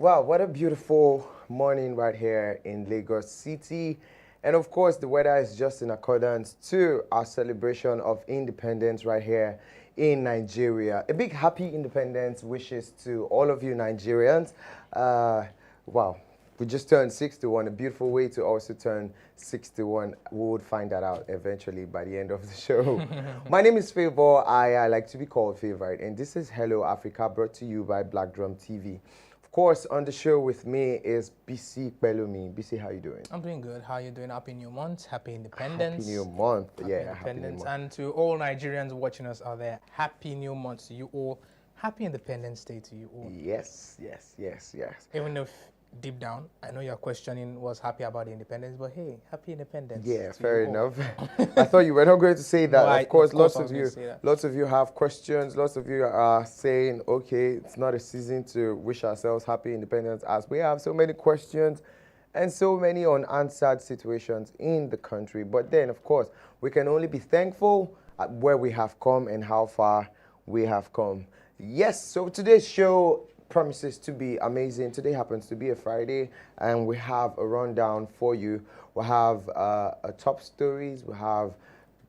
Wow, what a beautiful morning right here in Lagos City. And of course, the weather is just in accordance to our celebration of independence right here in Nigeria. A big happy independence wishes to all of you Nigerians. Wow, we just turned 61, a beautiful way to also turn 61. We would find that out eventually by the end of the show. My name is Favor. I like to be called Favorite, and this is Hello Africa, brought to you by Black Drum TV. Of course, on the show with me is BC Pelumi. BC, how you doing? I'm doing good. How are you doing? Happy New Month. Happy Independence. Happy New Month. Happy Yeah, Independence. Happy New Month. And to all Nigerians watching us out there, Happy New Month to you all. Happy Independence Day to you all. Yes, yes, yes, yes. Even if deep down, I know you're questioning what's happy about the independence, but hey, Happy Independence. Yeah, fair enough. I thought you were not going to say that. No, of course, lots lots of you have questions. Lots of you are saying, okay, it's not a season to wish ourselves happy independence, as we have so many questions and so many unanswered situations in the country. But then, of course, we can only be thankful at where we have come and how far we have come. Yes, so today's show promises to be amazing. Today happens to be a Friday, and we have a rundown for you. We have a top stories, we have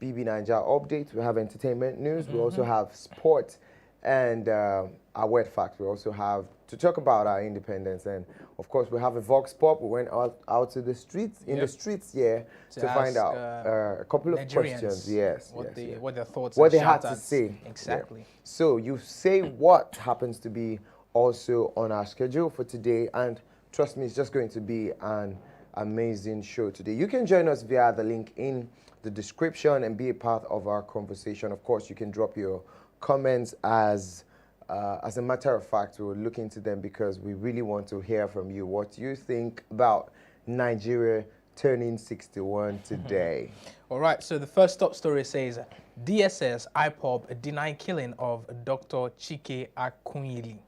BB Niger updates, we have entertainment news, we also have sport, and our word facts. We also have to talk about our independence, and of course we have a Vox Pop. We went out to the streets, to find out a couple of questions. Yes, what their thoughts, what they had to say. Exactly. Yeah. So you say what happens to be also on our schedule for today, and trust me, it's just going to be an amazing show today. You can join us via the link in the description and be a part of our conversation. Of course, you can drop your comments as a matter of fact. We'll look into them because we really want to hear from you what you think about Nigeria turning 61 today. All right, so the first top story says DSS Ipob deny killing of Dr Chike Akunyili.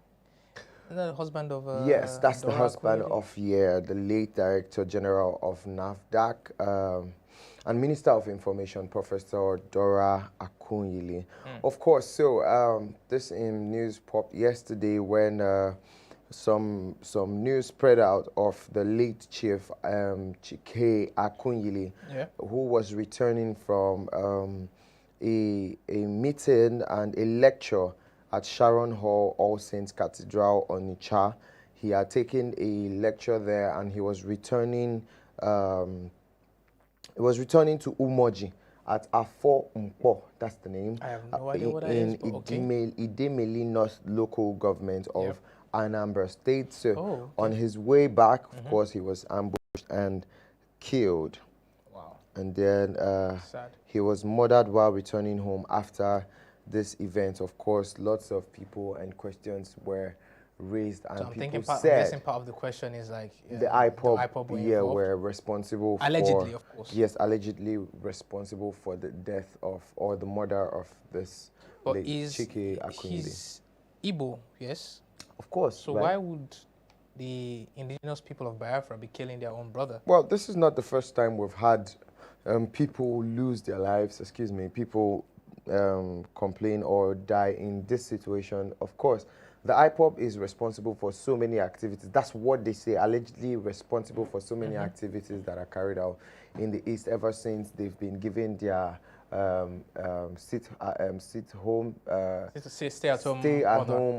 Is that the husband of yes, that's the husband Akunyili? of the late Director General of NAFDAC and Minister of Information, Professor Dora Akunyili. Of course, so this in news popped yesterday when some news spread out of the late Chief Chike Akunyili, who was returning from a meeting and a lecture at Sharon Hall, All Saints Cathedral, Onitsha. He had taken a lecture there, and he was returning. He was returning to Umoji at Afo Mpo. That's the name. I have no idea what that is. In Idemili North local government of Anambra State. So on his way back, of course, he was ambushed and killed. Wow. And then he was murdered while returning home after this event. Of course, lots of people and questions were raised, and so people I'm said guessing part of the question is like the Ipob were responsible allegedly, for, of course. Yes, allegedly responsible for the death of or the murder of this Chike Akunyili. He's Igbo, yes. Of course. So why would the indigenous people of Biafra be killing their own brother? Well, this is not the first time we've had people lose their lives. People complain or die in this situation. Of course, the Ipob is responsible for so many activities. That's what they say, allegedly responsible for so many activities that are carried out in the East ever since they've been given their stay at home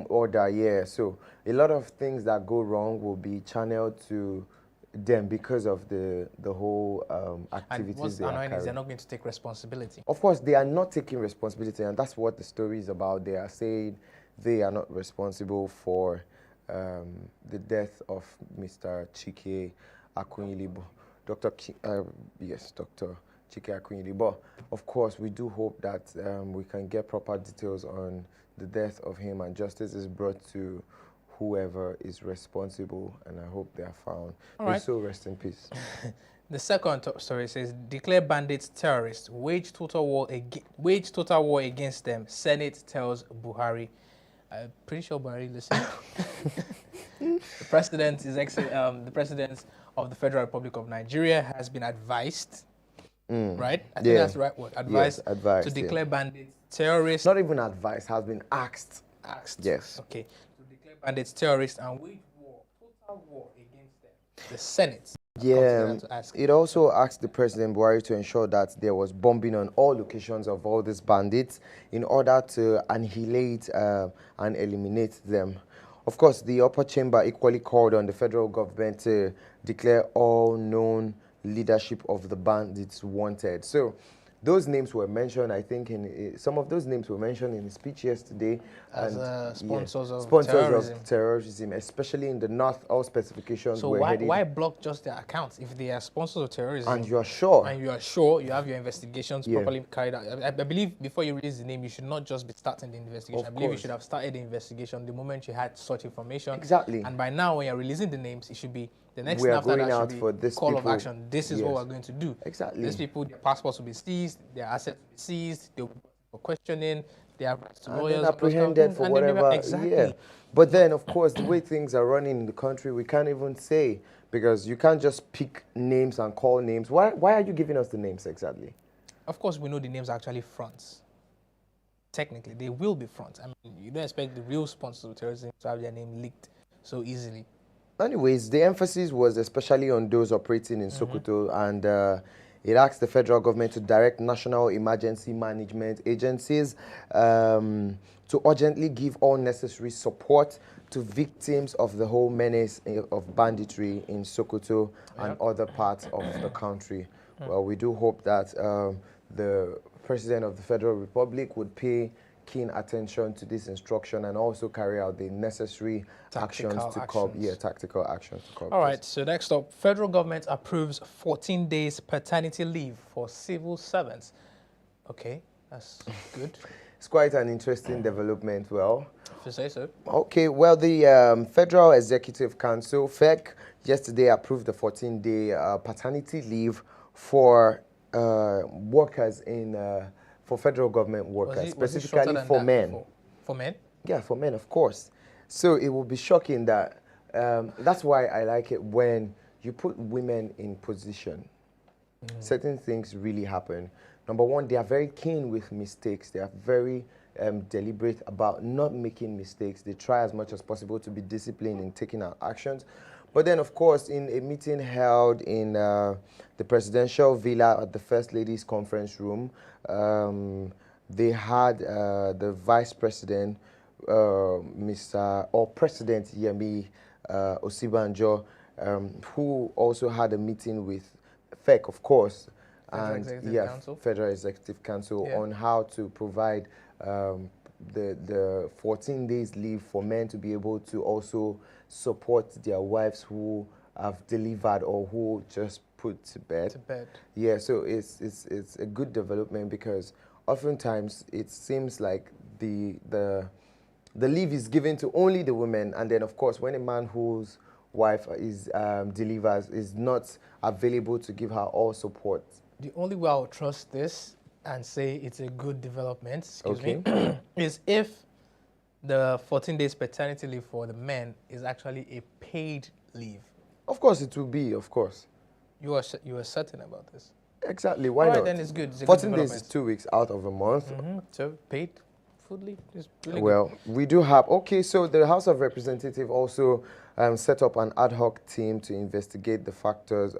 order. Yeah, so a lot of things that go wrong will be channeled to them because of the whole activities. And what's annoying is they're not going to take responsibility. Of course, they are not taking responsibility, and that's what the story is about. They are saying they are not responsible for the death of Mr. Chike Akunyili. Dr. Chike Akunyili. But of course, we do hope that we can get proper details on the death of him, and justice is brought to whoever is responsible, and I hope they are found. So rest in peace. The second top story says, declare bandits terrorists, wage total war against them. Senate tells Buhari. I'm pretty sure Buhari listened. The president of the Federal Republic of Nigeria has been advised, right? I think that's the right word. Advised, to declare bandits terrorists. Not even advised, has been asked. Asked. Yes. Okay. To declare bandits terrorists and wage war, war against them. The Senate. Yeah, it also asked the President Buhari to ensure that there was bombing on all locations of all these bandits in order to annihilate and eliminate them. Of course, the upper chamber equally called on the federal government to declare all known leadership of the bandits wanted. So those names were mentioned, I think, some of those names were mentioned in the speech yesterday. As sponsors of terrorism, especially in the north. All specifications so were why block just their accounts if they are sponsors of terrorism? And you are sure. And you are sure you have your investigations properly carried out. I believe before you release the name, you should not just be starting the investigation. I believe you should have started the investigation the moment you had such information. Exactly. And by now, when you're releasing the names, it should be the next we thing are after going that out should be for this call people. of action. This is what we're going to do. Exactly. These people, their passports will be seized, their assets will be seized, they will be for questioning, their lawyers apprehended for whatever. Exactly. Yeah. But then, of course, the way things are running in the country, we can't even say, because you can't just pick names and call names. Why are you giving us the names exactly? Of course, we know the names are actually fronts. Technically, they will be fronts. I mean, you don't expect the real sponsors of terrorism to have their name leaked so easily. Anyways, the emphasis was especially on those operating in Sokoto, and it asked the federal government to direct national emergency management agencies to urgently give all necessary support to victims of the whole menace of banditry in Sokoto and other parts of the country. Well, we do hope that the President of the Federal Republic would pay keen attention to this instruction and also carry out the necessary actions to curb. Yeah, tactical actions to curb. All right, so next up, federal government approves 14 days paternity leave for civil servants. Okay, that's good. It's quite an interesting development. Well, if you say so. Okay, well, the Federal Executive Council, FEC, yesterday approved the 14-day paternity leave for workers for federal government workers, specifically for men. For men? Yeah, for men, of course. So it will be shocking that, that's why I like it when you put women in position. Certain things really happen. Number one, they are very keen with mistakes. They are very deliberate about not making mistakes. They try as much as possible to be disciplined in taking out actions. But then, of course, in a meeting held in the presidential villa at the First Lady's conference room, they had the Vice President, President Yemi Osibanjo, who also had a meeting with FEC, of course, Federal Executive Council, on how to provide the 14 days leave for men to be able to also support their wives who have delivered or who just put to bed. Yeah, so it's a good development, because oftentimes it seems like the leave is given to only the women, and then of course when a man whose wife is delivers is not available to give her all support. The only way I would trust this and say it's a good development, excuse me, is if the 14 days paternity leave for the men is actually a paid leave. Of course it will be, of course. You are certain about this? Exactly, why not? All right, then it's good. It's a 14 days is 2 weeks out of a month. So paid food leave is really good. We do have, so the House of Representatives also set up an ad hoc team to investigate the factors.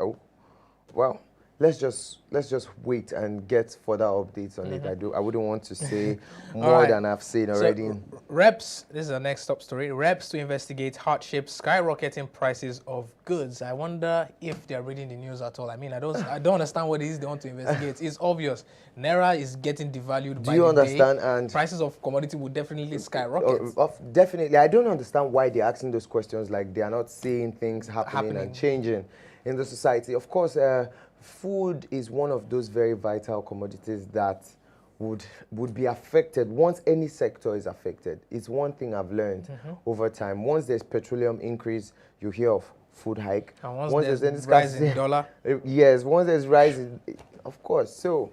Let's just wait and get further updates on it. I wouldn't want to say more than I've said already. So, reps, this is the next top story. Reps to investigate hardship, skyrocketing prices of goods. I wonder if they're reading the news at all. I mean, I don't understand what it is they want to investigate. It's obvious. Naira is getting devalued by the day. Do you understand? And prices of commodity will definitely skyrocket. Definitely. I don't understand why they're asking those questions, like they are not seeing things happening and changing in the society. Of course, food is one of those very vital commodities that would be affected once any sector is affected. It's one thing I've learned over time. Once there's petroleum increase, you hear of food hike. And once there's rise in dollar? Yes, once there's rise in, of course. So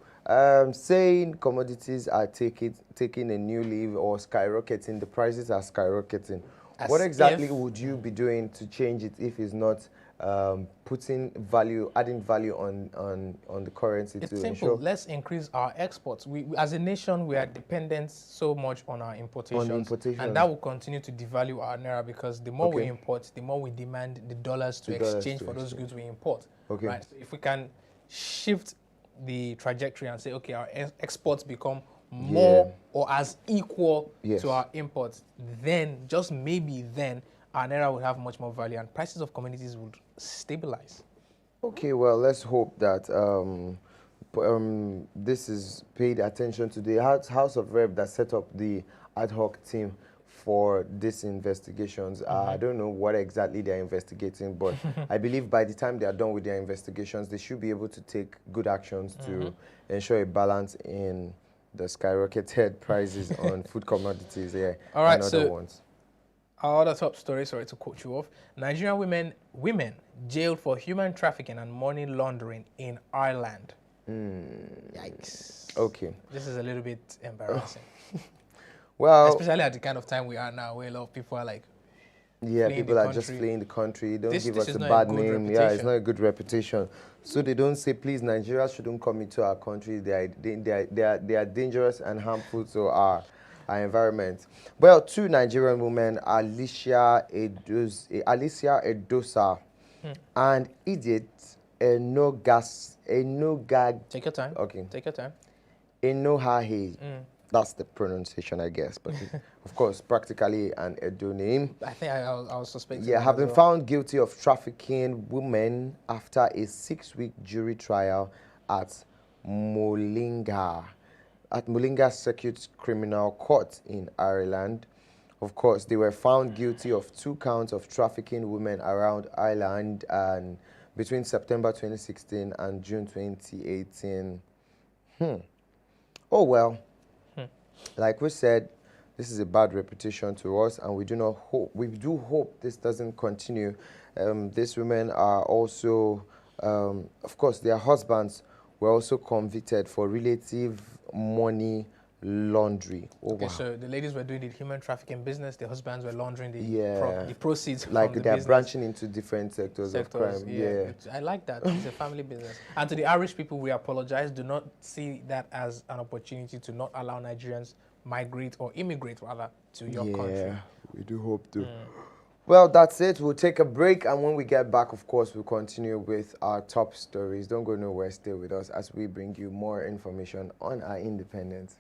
saying commodities are taking a new leave or skyrocketing, the prices are skyrocketing. What exactly would you be doing to change it if it's not putting value, adding value on the currency It's to simple. ensure Let's increase our exports. We, as a nation, we are dependent so much on our importations, and that will continue to devalue our naira because the more we import, the more we demand the dollars to exchange for those goods we import. Okay. Right. So if we can shift the trajectory and say, okay, our exports become more or as equal to our imports, then just maybe then our naira would have much more value and prices of commodities would stabilize. Okay, well, let's hope that this is paid attention to. The House of Rep that set up the ad hoc team for these investigations. I don't know what exactly they're investigating, but I believe by the time they are done with their investigations, they should be able to take good actions to ensure a balance in the skyrocketed prices on food commodities All right, and other ones. Our other top story, sorry to quote you off, Nigerian women jailed for human trafficking and money laundering in Ireland. Yikes. Okay. This is a little bit embarrassing. Well, especially at the kind of time we are now, where a lot of people are like, people are just fleeing the country. Don't give us a bad name. Yeah, it's not a good reputation. So they don't say, please, Nigeria shouldn't come into our country. They are dangerous and harmful to our environment. Well, two Nigerian women, Alicia Edosa and Edith Enogag. Take your time. Okay. Take your time. Enohahe. That's the pronunciation, I guess. But of course, practically an Edo name. I think I was suspecting. Yeah, have been found guilty of trafficking women after a 6-week jury trial at Mullingar Circuit Criminal Court in Ireland. Of course, they were found guilty of 2 counts of trafficking women around Ireland and between September 2016 and June 2018. Oh well. Like we said, this is a bad reputation to us, and we do hope this doesn't continue. These women are also, of course, their husbands were also convicted for relative money laundering. Okay, so the ladies were doing the human trafficking business, the husbands were laundering the proceeds. Like from the they're business. branching into different sectors of crime. Yeah. I like that. It's a family business. And to the Irish people, we apologize. Do not see that as an opportunity to not allow Nigerians migrate or immigrate rather to your country. Yeah, we do hope to. Well, that's it. We'll take a break, and when we get back, of course, we'll continue with our top stories. Don't go nowhere. Stay with us as we bring you more information on our independence.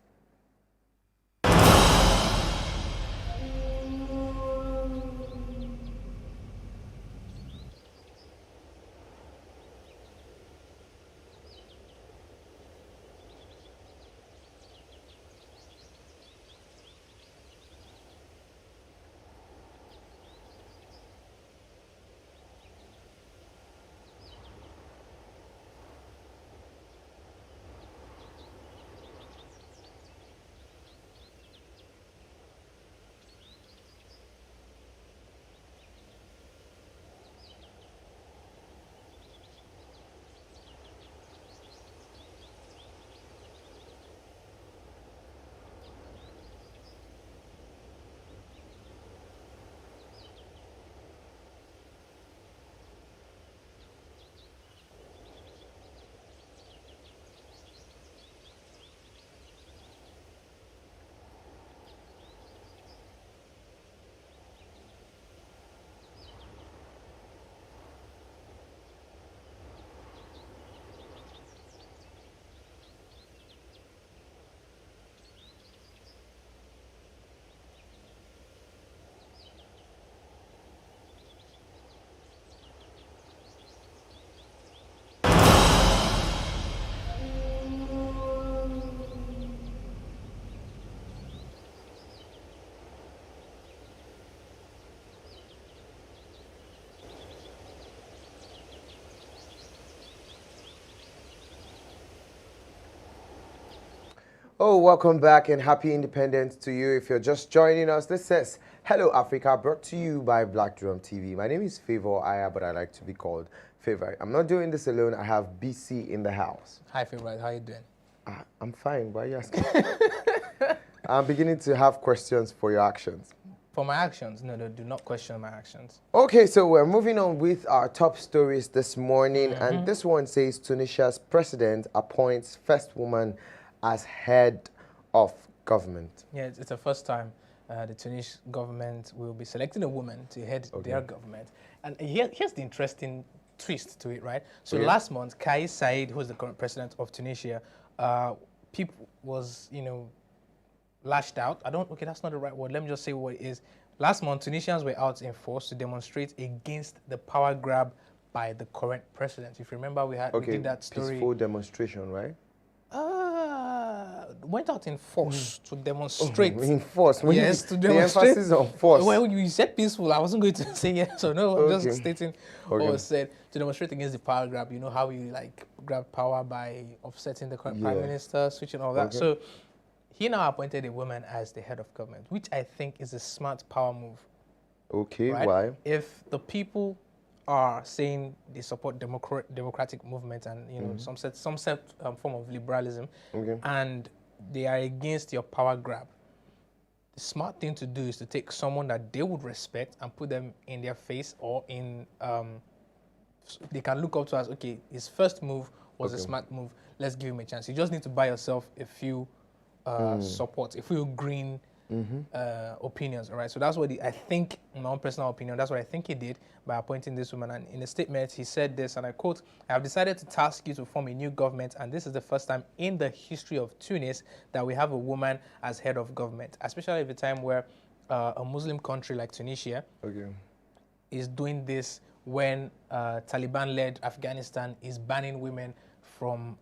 Oh, welcome back and happy independence to you. If you're just joining us, this says Hello Africa, brought to you by Black Drum TV. My name is Favor Aya, but I like to be called Favor. I'm not doing this alone. I have BC in the house. Hi, Favor. How are you doing? I'm fine. Why are you asking? I'm beginning to have questions for your actions. For my actions, no, do not question my actions. Okay, so we're moving on with our top stories this morning, and this one says Tunisia's president appoints first woman as head of government. Yeah, it's the first time the Tunisian government will be selecting a woman to head their government. And here's the interesting twist to it, right? So last month, Kais Saied, who's the current president of Tunisia, people was, lashed out. Okay, that's not the right word. Let me just say what it is. Last month, Tunisians were out in force to demonstrate against the power grab by the current president. If you remember, we did that story. Peaceful demonstration, right? Went out in force to demonstrate. In force? Yes, to demonstrate. The emphasis on force. Well, you said peaceful. I wasn't going to say yes or no. I'm just stating what was said. To demonstrate against the power grab. You know how you grab power by offsetting the current prime minister, switching all that. So he now appointed a woman as the head of government, which I think is a smart power move. Okay, right? why? If the people are saying they support democratic movement and some form of liberalism, and they are against your power grab, the smart thing to do is to take someone that they would respect and put them in their face or in they can look up to as, okay, his first move was a smart move, let's give him a chance. You just need to buy yourself a few support, a few green opinions, all right? So that's what I think, in my own personal opinion, that's what I think he did by appointing this woman. And in a statement, he said this, and I quote, "I have decided to task you to form a new government, and this is the first time in the history of Tunis that we have a woman as head of government, especially at a time where a Muslim country like Tunisia is doing this when Taliban-led Afghanistan is banning women from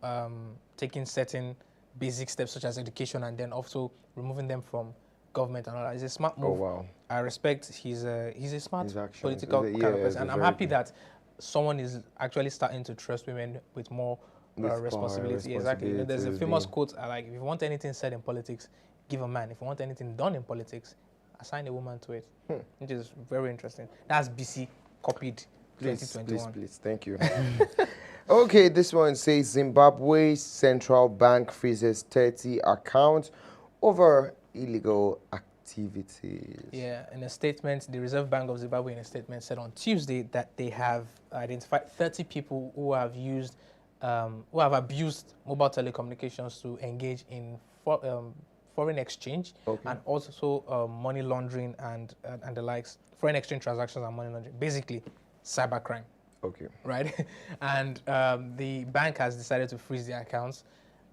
taking certain basic steps such as education and then also removing them from government and all that. It's a smart move. Oh, wow. I respect he's a smart political kind of person. And I'm happy that someone is actually starting to trust women with more responsibility. Exactly. There's a famous quote I like: if you want anything said in politics, give a man. If you want anything done in politics, assign a woman to it. Which is very interesting. That's BC copied 2021. Please, thank you. Okay, this one says Zimbabwe's central bank freezes 30 accounts over illegal activities. Yeah, in a statement, the Reserve Bank of Zimbabwe in a statement said on Tuesday that they have identified 30 people who have abused mobile telecommunications to engage in foreign exchange and also money laundering and the likes, foreign exchange transactions and money laundering, basically cybercrime. Okay. Right, and the bank has decided to freeze their accounts,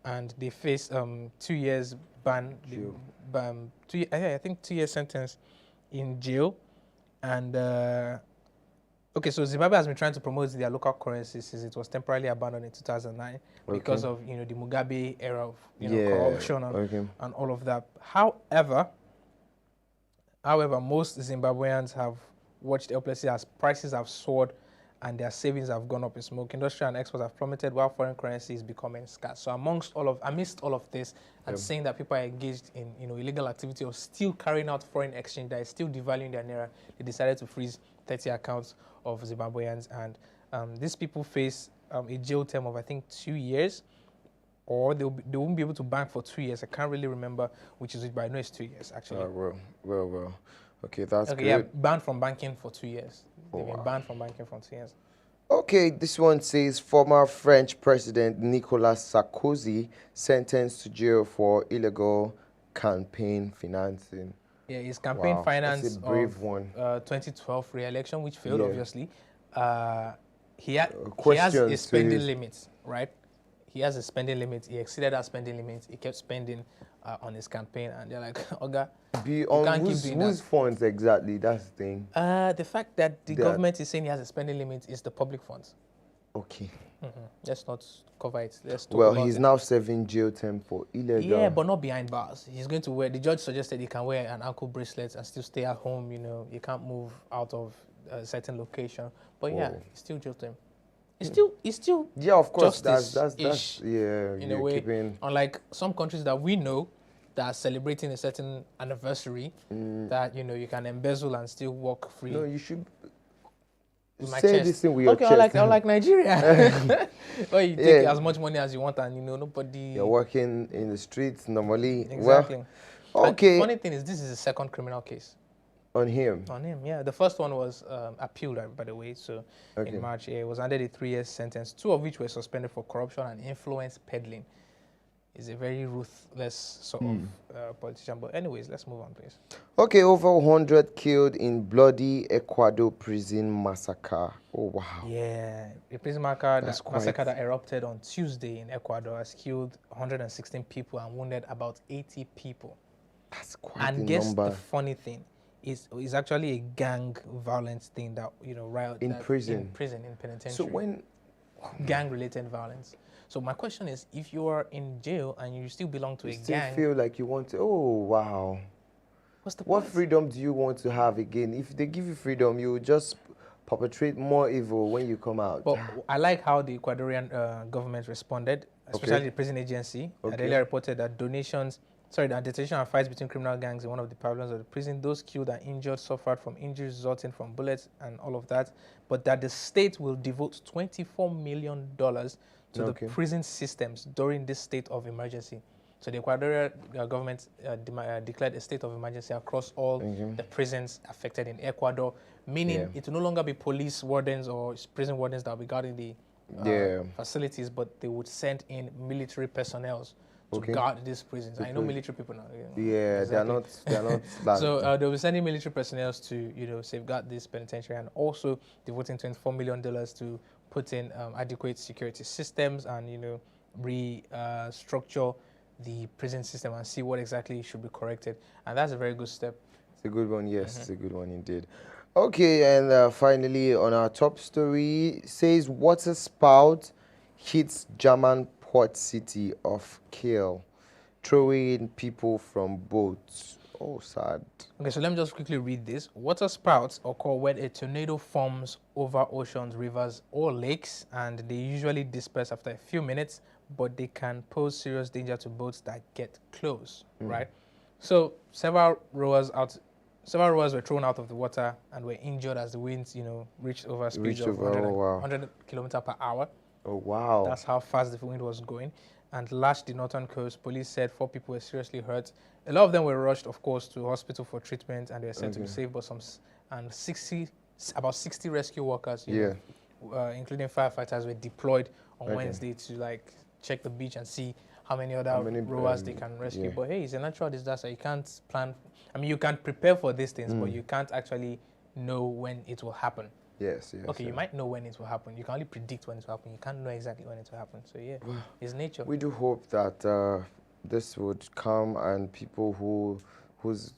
and they face 2 years ban, I think 2 year sentence in jail, and so Zimbabwe has been trying to promote their local currency since it was temporarily abandoned in 2009 because of the Mugabe era of corruption and all of that. However, most Zimbabweans have watched helplessly as prices have soared and their savings have gone up in smoke. Industry and exports have plummeted while foreign currency is becoming scarce. So amidst all of this, and saying that people are engaged in illegal activity or still carrying out foreign exchange that is still devaluing their naira, they decided to freeze 30 accounts of Zimbabweans, and these people face a jail term of I think 2 years, or they won't be able to bank for 2 years. I can't really remember which is it, but I know it's 2 years actually. Well. Okay, that's good. Yeah, banned from banking for 2 years. They've been banned from banking for 2 years. Okay, this one says former French President Nicolas Sarkozy sentenced to jail for illegal campaign financing. Yeah, his campaign finance that's a brave one. 2012 re-election, which failed, obviously. He has a spending limit, right? He has a spending limit. He exceeded that spending limit. He kept spending on his campaign, and they're like, Oga, you can't keep doing that. Whose funds exactly? That's the thing. The fact that the government is saying he has a spending limit is the public funds. Okay. Let's not cover it. Let's talk well, about he's now serving jail term for illegal. Yeah, but not behind bars. He's going to wear. The judge suggested he can wear an ankle bracelet and still stay at home. You can't move out of a certain location. But yeah, it's still jail term. It's still yeah, of course. That's in a way. Unlike some countries that we know that are celebrating a certain anniversary, that you can embezzle and still walk free. No, you should say this thing with your chest. Okay, unlike Nigeria, where you take as much money as you want and nobody. You're working in the streets normally. Exactly. Well, okay. And the funny thing is, this is a second criminal case. On him? On him, yeah. The first one was appealed, by the way. So Okay. in March, it was under the 3 years sentence, 2 of which were suspended for corruption and influence peddling. He's a very ruthless sort of politician. But anyways, let's move on, please. Okay, over 100 killed in bloody Ecuador prison massacre. Oh, wow. Yeah, the prison massacre that erupted on Tuesday in Ecuador has killed 116 people and wounded about 80 people. That's quite And a guess number. the funny thing is actually a gang violence thing that riot In prison. in penitentiary. So when gang related violence. So my question is, if you are in jail and you still belong to you a still gang, feel like you want to, oh, wow. what's the What point? freedom do you want to have again? If they give you freedom, you just perpetrate more evil when you come out. But I like how the Ecuadorian government responded, especially the prison agency. Okay. They earlier reported that that detention and fights between criminal gangs is one of the problems of the prison. Those killed and injured suffered from injuries resulting from bullets and all of that, but that the state will devote $24 million to the prison systems during this state of emergency. So the Ecuadorian government declared a state of emergency across all the prisons affected in Ecuador, meaning it will no longer be police wardens or prison wardens that will be guarding the facilities, but they would send in military personnel to guard these prisons. I know military people now. Yeah, exactly. they're not bad. So they'll be sending military personnel to safeguard this penitentiary, and also devoting $24 million to put in adequate security systems and restructure the prison system and see what exactly should be corrected. And that's a very good step. It's a good one, yes, it's a good one indeed. Okay, and finally on our top story, says water spout hits German port city of Kiel, throwing people from boats. Oh, sad. Okay, so let me just quickly read this. Water spouts occur when a tornado forms over oceans, rivers, or lakes, and they usually disperse after a few minutes, but they can pose serious danger to boats that get close, right? So several rowers were thrown out of the water and were injured as the winds, reached over speeds of 100 kilometers per hour. Oh, wow. That's how fast the wind was going, and lashed the northern coast. Police said 4 people were seriously hurt. A lot of them were rushed, of course, to hospital for treatment, and they were said to be safe, but about 60 rescue workers, including firefighters, were deployed on Wednesday to check the beach and see how many other rowers they can rescue. But hey, it's a natural disaster. You can't plan. I mean, you can prepare for these things, but you can't actually know when it will happen. Yes. Okay, you might know when it will happen. You can only predict when it will happen. You can't know exactly when it will happen. So yeah, it's nature. We do hope that this would come and people whose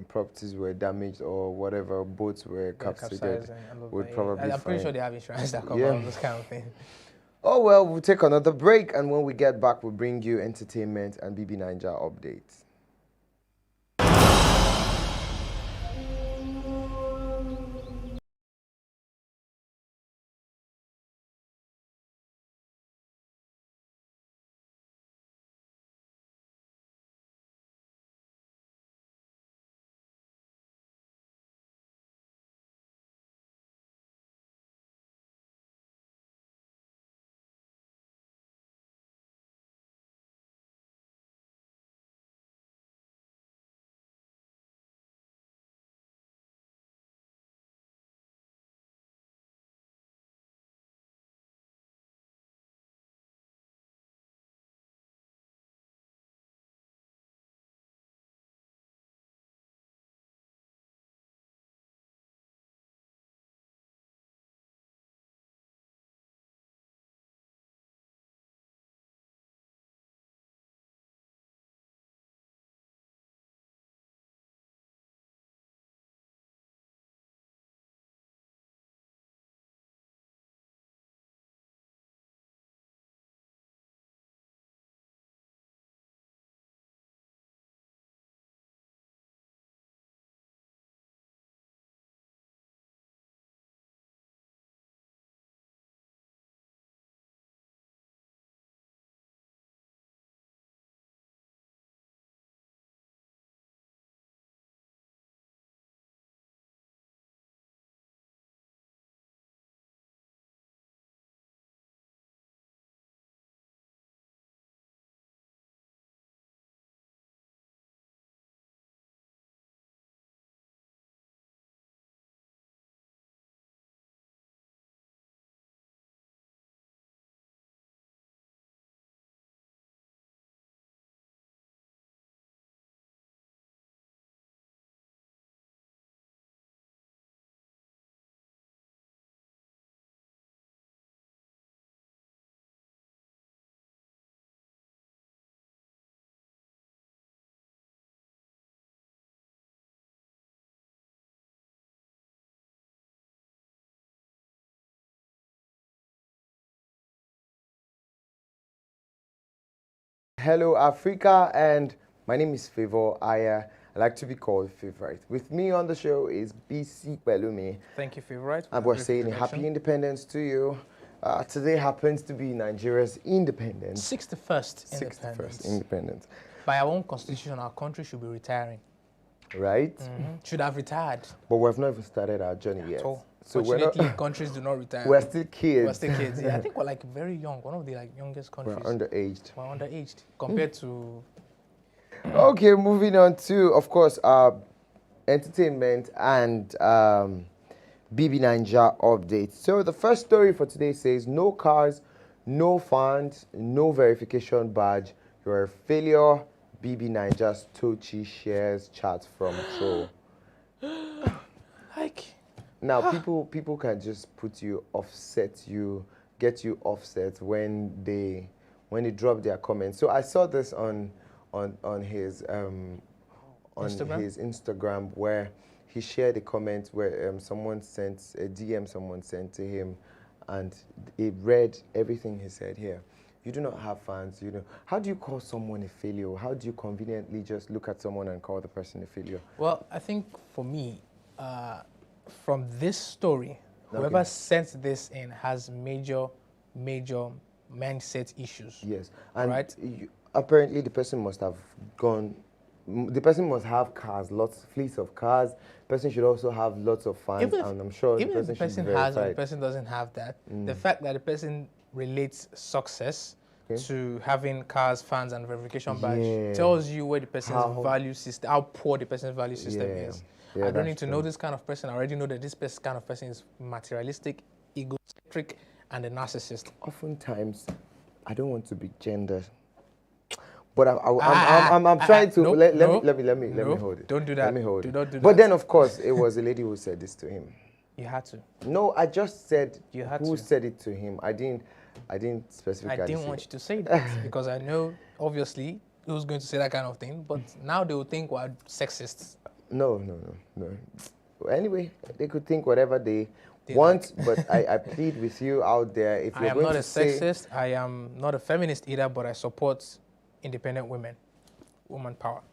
properties were damaged or whatever boats were capsized would probably I'm pretty sure they have insurance that covers those kind of things. Oh well, we'll take another break, and when we get back, we'll bring you entertainment and BB Niger updates. hello Africa, and my name is Favor. I like to be called Favorite. With me on the show is BC Belumi. Thank you, Favorite. And we're saying happy independence to you. Today happens to be Nigeria's independence. 61st independence. 61st independence. By our own constitution, our country should be retiring. Right? Should have retired. But we've not even started our journey yet. So fortunately, countries do not retire. We're still kids. We're still kids. Yeah, I think we're like very young. One of the like youngest countries. We're underaged. We're underaged compared to. Okay, moving on to, of course, entertainment and BB Ninja updates. So the first story for today says, no cars, no fans, no verification badge. You're a failure. BB Ninja's Tochi shares chat from troll. Like. Now, people can just put you, get you offset when they drop their comments. So I saw this on his Instagram where he shared a comment where someone sent a DM someone sent to him, and it read everything he said here. You do not have fans. You know, how do you call someone a failure? How do you conveniently just look at someone and call the person a failure? Well, I think for me, from this story, whoever sent this in has major mindset issues. Yes, and right? Apparently the person must have gone. The person must have cars, fleets of cars. The person should also have lots of fans, and I'm sure even if the person has or the person doesn't have that, the fact that the person relates success to having cars, fans, and verification badge tells you where the person's value system, how poor the person's value system is. I don't need to know this kind of person. I already know that this kind of person is materialistic, egocentric, and a narcissist. Oftentimes, I don't want to be gendered, but I'm trying to let me hold it. Don't do that. Let me hold it. But do that. Then, of course, it was a lady who said this to him. You had to. No, I just said who said it to him. I didn't specifically. I didn't want you to say that because I know obviously who's going to say that kind of thing. But now they will think we're sexists. No. Anyway, they could think whatever they want, but I plead with you out there. If you're I am not a sexist, I am not a feminist either, but I support independent women, woman power.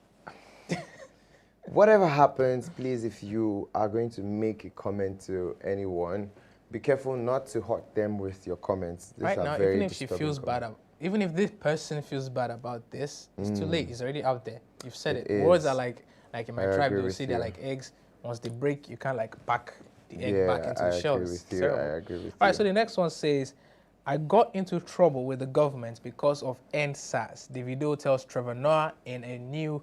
Whatever happens, please, if you are going to make a comment to anyone, be careful not to hurt them with your comments. Right now, even if she feels bad, even if this person feels bad about this, it's too late. It's already out there. You've said it. Words are like in my tribe, they'll say they're like eggs. Once they break, you can't like pack the egg back into the shells. I agree with you. All right, so the next one says, I got into trouble with the government because of NSAS. Davido tells Trevor Noah in a new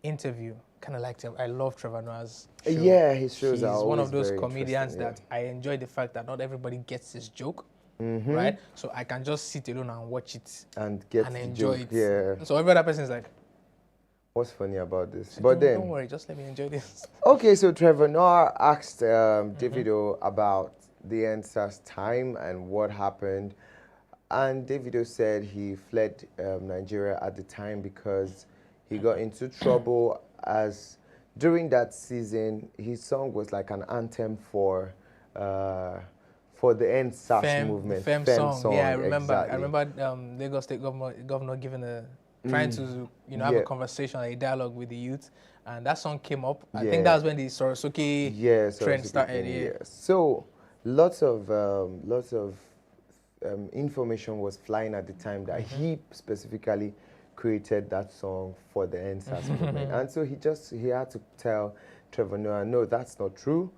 interview. Kind of liked him. I love Trevor Noah's show. Yeah, his shows He's are always one of those very comedians that I enjoy the fact that not everybody gets his joke, right? So I can just sit alone and watch it and enjoy it. Yeah. So every other person is like, what's funny about this? But don't worry, just let me enjoy this. Okay, so Trevor Noah asked Davido about the NSAS time and what happened. And Davido said he fled Nigeria at the time because he got into trouble, as during that season his song was like an anthem for the NSAS movement. Femme song. Yeah, I remember. Exactly. I remember Lagos State governor giving trying to have a conversation, a dialogue with the youth, and that song came up. I think that was when the Sorosuke trend started. Yeah. So lots of information was flying at the time that he specifically created that song for the NSAS movement. And so he had to tell Trevor Noah, no, that's not true.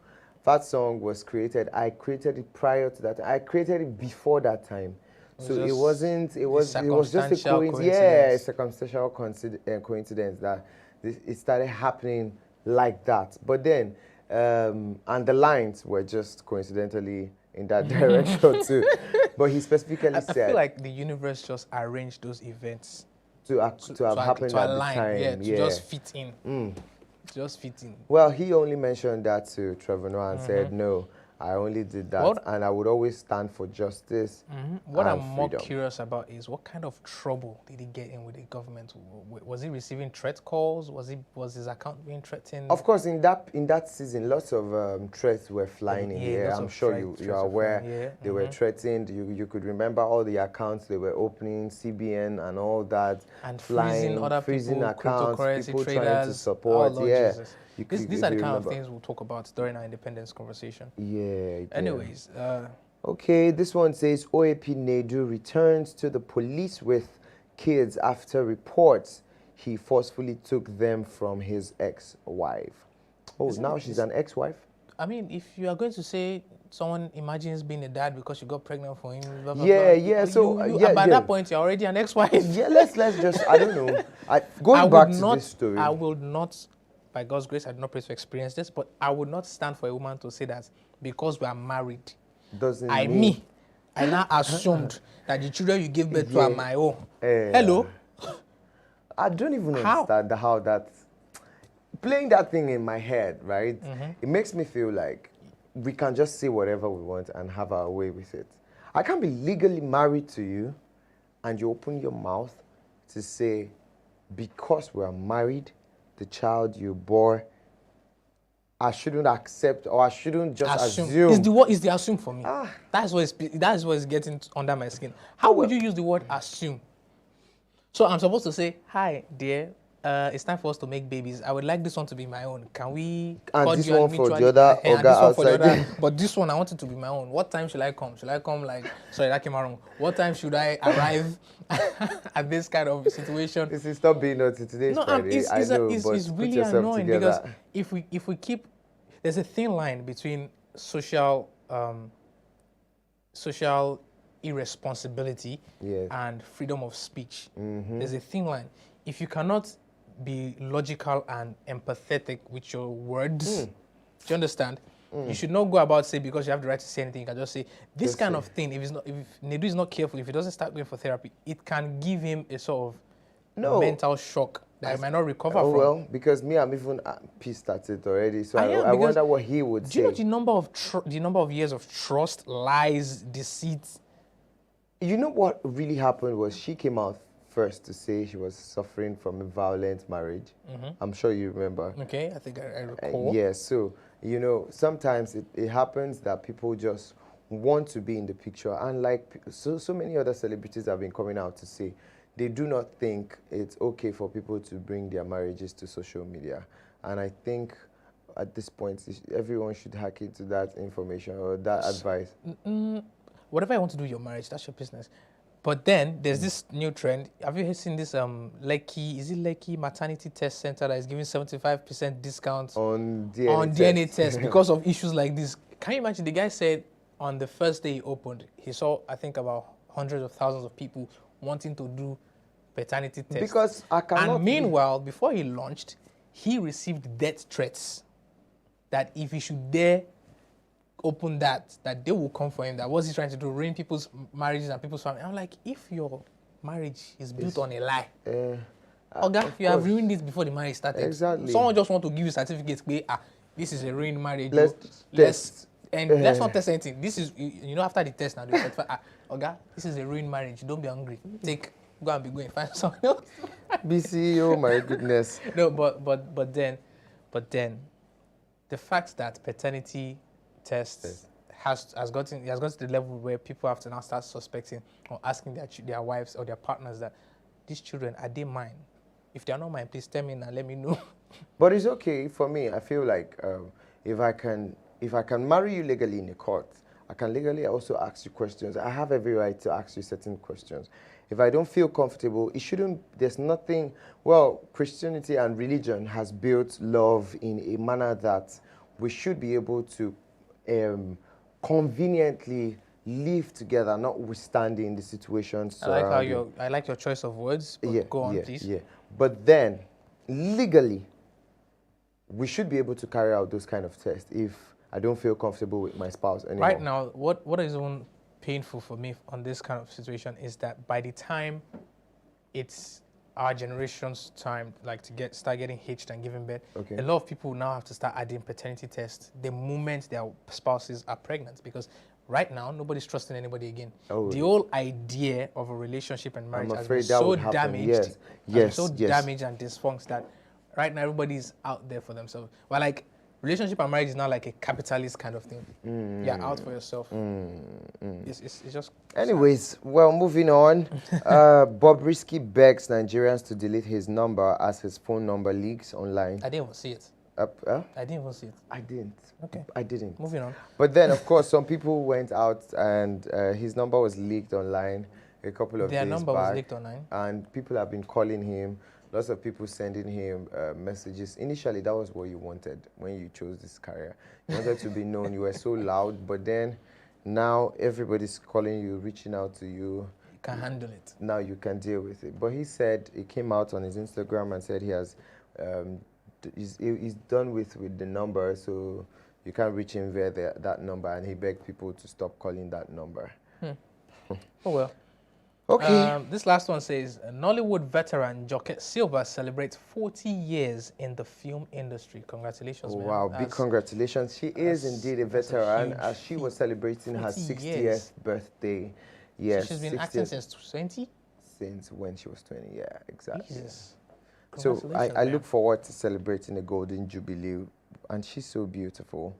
That song was created. I created it prior to that. I created it before that time. So it was just a circumstantial coincidence that it started happening like that. But then, and the lines were just coincidentally in that direction too. But he specifically said, I feel like the universe just arranged those events to have happened at the time. To just fit in. Just fit in. Well, he only mentioned that to Trevor Noah and said, no, I only did that, and I would always stand for justice. What and I'm more freedom. curious about is what kind of trouble did he get in with the government? Was he receiving threat calls? Was his account being threatened? Of course, in that season, lots of threats were flying in the air. I'm sure you are aware. They were threatened. You could remember all the accounts they were opening, CBN and all that, and flying, freezing accounts, people traders, trying to support. Lord Jesus. These are the kind of remember. things we'll talk about during our independence conversation. Yeah. Anyways. Okay, this one says OAP Nedu returns to the police with kids after reports he forcefully took them from his ex-wife. Oh, now she's an ex-wife? I mean, if you are going to say someone imagines being a dad because you got pregnant for him, blah, blah, yeah. blah, So by that point, you're already an ex-wife. Yeah, let's just, I don't know. Going back to this story. I will not, by God's grace, I do not pray to experience this, but I would not stand for a woman to say that because we are married, I now assumed that the children you gave birth to are my own. Hello? I don't even understand how that, playing that thing in my head, right? It makes me feel like we can just say whatever we want and have our way with it. I can't be legally married to you and you open your mouth to say, because we are married, the child you bore, I shouldn't accept, or I shouldn't just assume. Is the assume for me. That's what is getting under my skin. How would you use the word assume? So I'm supposed to say, hi, dear, it's time for us to make babies. I would like this one to be my own. Can we? And this one for the other, outside. But this one, I want it to be my own. What time should I come? Should I come sorry, that came out wrong. What time should I arrive at this kind of situation? This is stop being naughty today's Friday. It's really annoying because if we keep, there's a thin line between social irresponsibility and freedom of speech. There's a thin line. If you cannot be logical and empathetic with your words, do you understand? You should not go about say because you have the right to say anything. You can just say this kind of thing. If Nedu is not careful, if he doesn't start going for therapy, it can give him a sort of mental shock that he might not recover from. Well, because I'm even pissed at it already. So I wonder what he would say. Do you know the number of years of trust, lies, deceit? You know what really happened was she came out first to say she was suffering from a violent marriage. I'm sure you remember. Okay, I think I recall. So, sometimes it happens that people just want to be in the picture. And like so many other celebrities have been coming out to say, they do not think it's okay for people to bring their marriages to social media. And I think at this point, everyone should hack into that information or that advice. Whatever you want to do with your marriage, that's your business. But then there's this new trend. Have you seen this Lekki maternity test center that is giving 75% discount on DNA tests because of issues like this? Can you imagine? The guy said on the first day he opened, he saw I think about hundreds of thousands of people wanting to do paternity tests. Because I cannot. And meanwhile, before he launched, he received death threats that if he should dare open that they will come for him. That what's he trying to do? Ruin people's marriages and people's family. I'm like, if your marriage is built on a lie, you have ruined it before the marriage started. Exactly. Someone just want to give you certificates. This is a ruined marriage. Let's not test anything. This is after the test now. This is a ruined marriage. Don't be hungry. Go and be going find someone else. BC, oh my goodness. No, but then, the fact that paternity test has gotten to the level where people have to now start suspecting or asking their wives or their partners that these children, are they mine? If they are not mine, please tell me and let me know. But it's okay for me. I feel like if I can marry you legally in a court, I can legally also ask you questions. I have every right to ask you certain questions. If I don't feel comfortable, there's nothing, Christianity and religion has built love in a manner that we should be able to conveniently live together, notwithstanding the situations. I like your choice of words. But go on, please. Yeah. But then, legally, we should be able to carry out those kind of tests if I don't feel comfortable with my spouse anymore. Right now, what is even painful for me on this kind of situation is that by the time it's our generation's time, like to start getting hitched and giving birth, Okay. a lot of people now have to start adding paternity tests the moment their spouses are pregnant, because right now nobody's trusting anybody again. Oh. The whole idea of a relationship and marriage I'm has been afraid that so would happen. damaged, Yes. has Yes. been so Yes. damaged and dysfunctional that right now everybody's out there for themselves. Well, like relationship and marriage is now like a capitalist kind of thing. You're out for yourself. It's just. Anyways, well, moving on. Bobrisky begs Nigerians to delete his number as his phone number leaks online. I didn't even see it. I didn't even see it. I didn't. Okay. I didn't. Moving on. But then, of course, some people went out and his number was leaked online a couple of days back. Their number was leaked online. And people have been calling him. Lots of people sending him messages. Initially, that was what you wanted when you chose this career. You wanted to be known. You were so loud. But then, now everybody's calling you, reaching out to you. You can handle it. Now you can deal with it. But he said, he came out on his Instagram and said he has, he's done with the number, so you can't reach him via that number. And he begged people to stop calling that number. Oh, well. Okay. This last one says, Nollywood veteran Joket Silva celebrates 40 years in the film industry. Congratulations, man. Wow, big congratulations. She is indeed a veteran as she was celebrating her 60th birthday. Yes. So she's been acting since 20? Since when she was 20, yeah, exactly. Jesus. So I look forward to celebrating the Golden Jubilee, and she's so beautiful.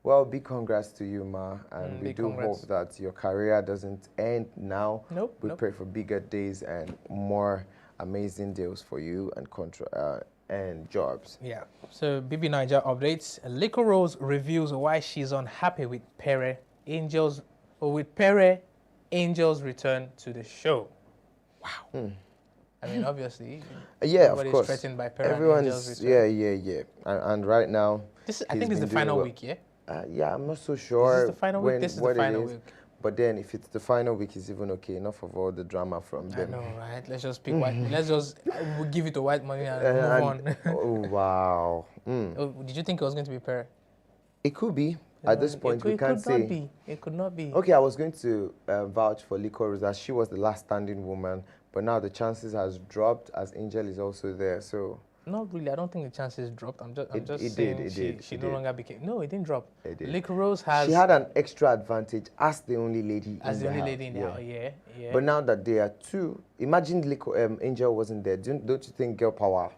Well, big congrats to you, Ma, and we do hope that your career doesn't end now. Nope. We pray for bigger days and more amazing deals for you and jobs. Yeah. So BB Niger updates. Lico Rose reveals why she's unhappy with Pere Angel's return to the show. Wow. I mean, obviously, yeah, of course. threatened by Pere Everyone's yeah. And right now, I think it's the final week, yeah. Yeah, I'm not so sure. Is this the final week? This is the final week. But then, if it's the final week, it's even okay. Enough of all the drama from them. I know, right? Let's just pick white. Let's just we'll give it to white money and move on. Oh wow! Oh, did you think it was going to be Pere? It could be. At this point, we can't say. It could not be. Okay, I was going to vouch for Lico Rose as she was the last standing woman, but now the chances has dropped as Angel is also there. So. Not really. I don't think the chances dropped. I'm just it saying did. She no longer became. No, it didn't drop. It did. Lico Rose has. She had an extra advantage as the only lady. In the house, yeah. But now that there are two, imagine Angel wasn't there. Don't you think girl power?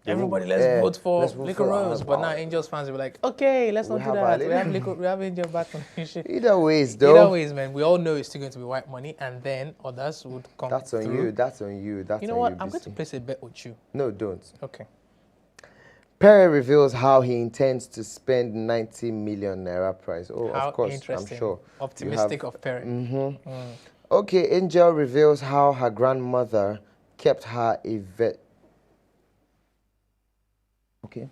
Everybody, let's vote for Lico Rose. But now Angel's fans will be like, okay, let's not do that. We have Angel back on the shit. Either ways, though. Either ways, man. We all know it's still going to be white money, and then others would come. That's on you. That's on you. That's on you. You know what? I'm going to place a bet with you. No, don't. Okay. Pere reveals how he intends to spend 90 million naira prize. Oh, how of course, interesting. I'm sure. Optimistic of Pere. Okay, Angel reveals how her grandmother kept her a vet. Okay.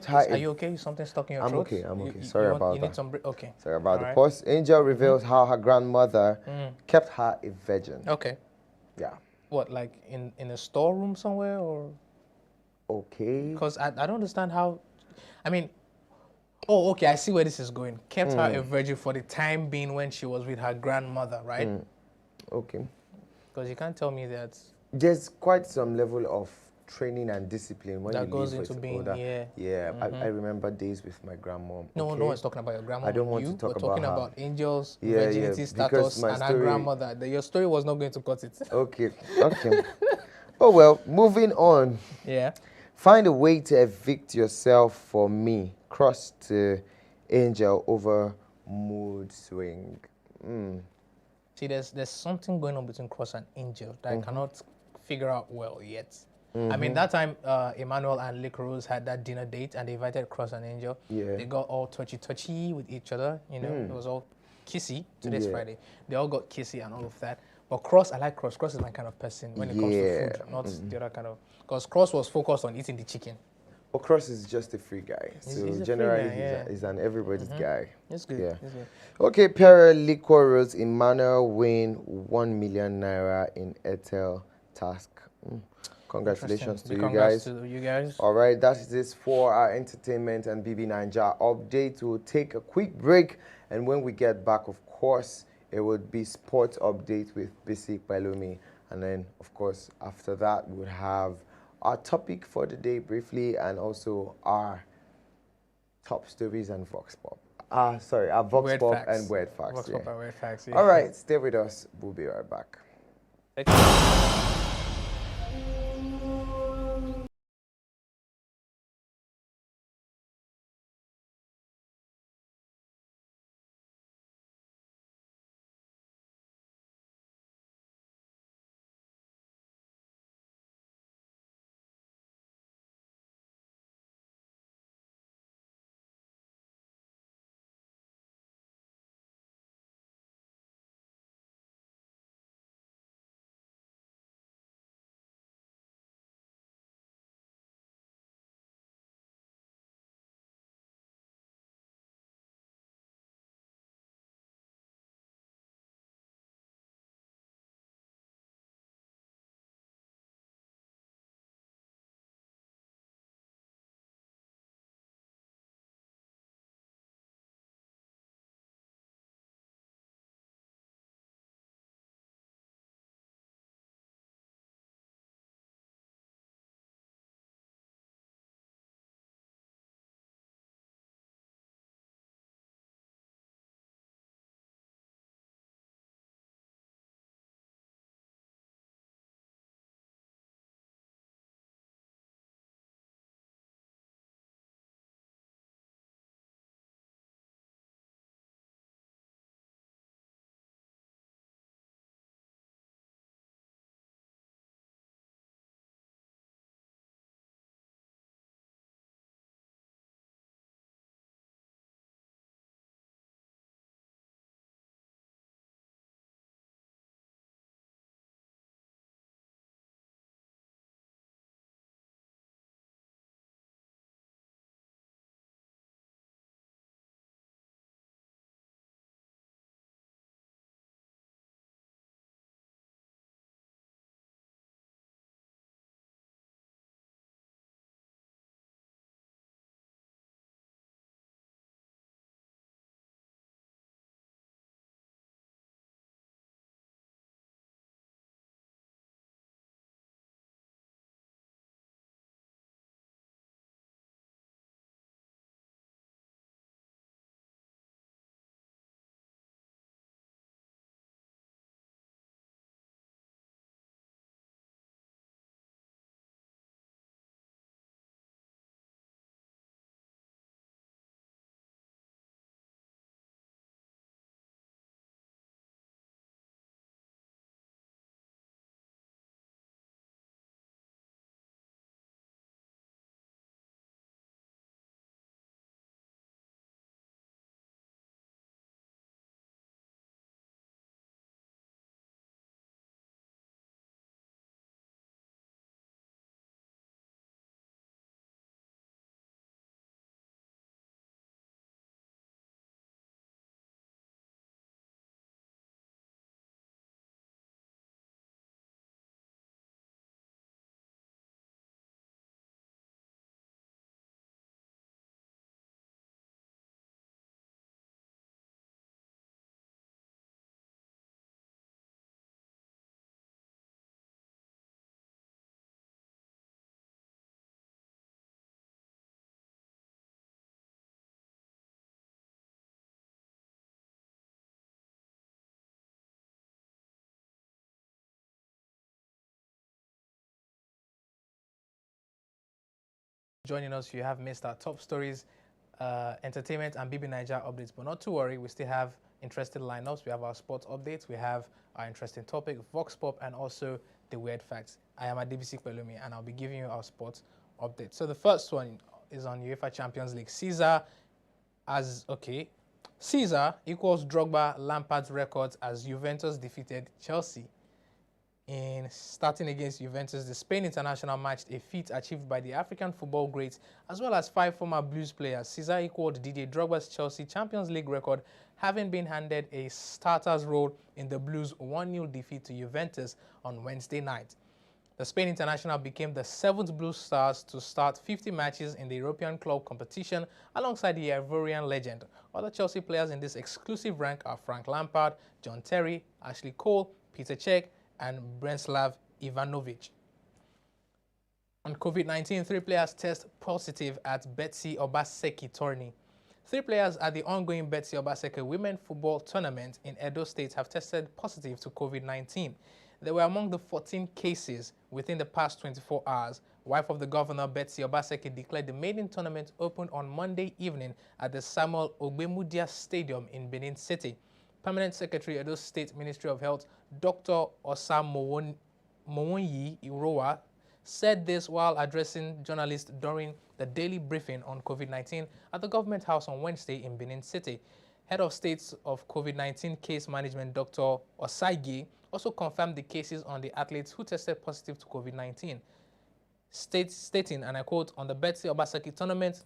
Are you okay? Something stuck in your throat? I'm okay. Sorry about that. You need some okay. Sorry about the pause. Angel reveals how her grandmother kept her a virgin. Okay. Yeah. What, like in a storeroom somewhere or? Okay. Because I don't understand how. I mean, oh, okay. I see where this is going. Kept her a virgin for the time being when she was with her grandmother, right? Okay. Because you can't tell me that. There's quite some level of training and discipline when that you goes live into with being older. I remember days with my grandma. No one's talking about your grandma. I don't want to talk We're about talking her. about Angel's virginity status and her grandmother. Your story was not going to cut it. Okay. Oh well, moving on. Yeah. Find a way to evict yourself for me. Cross to Angel over mood swing. See, there's something going on between Cross and Angel that I cannot figure out well yet. I mean, that time Emmanuel and Lico Rose had that dinner date and they invited Cross and Angel. Yeah. They got all touchy with each other. You know, it was all kissy. Today's Friday. They all got kissy and all of that. But Cross, I like Cross. Cross is my kind of person when it comes to food, not the other kind of. Because Cross was focused on eating the chicken. Well, Cross is just a free guy. He's generally, guy, he's an everybody's guy. It's good. Yeah. It's good. Okay, Pere Lico Rose Emmanuel win 1 million naira in Airtel task. Congratulations to you guys. All right, that's this for our entertainment and BB Niger update. We'll take a quick break, and when we get back, of course, it would be sports update with Bisi Palumi And then, of course, after that, we would have our topic for the day briefly, and also our top stories and Vox Pop. Sorry, our Vox Weird Pop facts. and Weird Facts. Vox Yeah. Pop and weird facts. Yeah. All right, stay with us. We'll be right back. Joining us, you have missed our top stories, entertainment and BB Niger updates. But not to worry, we still have interesting lineups. We have our sports updates. We have our interesting topic, Vox Pop, and also the weird facts. I am Adebisi Pelumi, and I'll be giving you our sports update. So the first one is on UEFA Champions League. Caesar equals Drogba Lampard's records as Juventus defeated Chelsea. In starting against Juventus, the Spain international matched a feat achieved by the African football greats as well as 5 former Blues players. Caesar equaled Didier Drogba's Chelsea Champions League record, having been handed a starter's role in the Blues' 1-0 defeat to Juventus on Wednesday night. The Spain international became the 7th Blues Stars to start 50 matches in the European club competition alongside the Ivorian legend. Other Chelsea players in this exclusive rank are Frank Lampard, John Terry, Ashley Cole, Peter Cech, and Brenslav Ivanovic. On COVID-19, 3 players test positive at Betsy Obaseki tourney. 3 players at the ongoing Betsy Obaseki Women Football Tournament in Edo State have tested positive to COVID-19. They were among the 14 cases within the past 24 hours. Wife of the governor, Betsy Obaseki, declared the maiden tournament opened on Monday evening at the Samuel Ogbemudia Stadium in Benin City. Permanent Secretary, Edo State Ministry of Health, Dr. Osam Mowonyi Irowa, said this while addressing journalists during the daily briefing on COVID-19 at the Government House on Wednesday in Benin City. Head of States of COVID-19 Case Management, Dr. Osaigi, also confirmed the cases on the athletes who tested positive to COVID-19, stating, and I quote, "On the Betsy Obaseki tournament,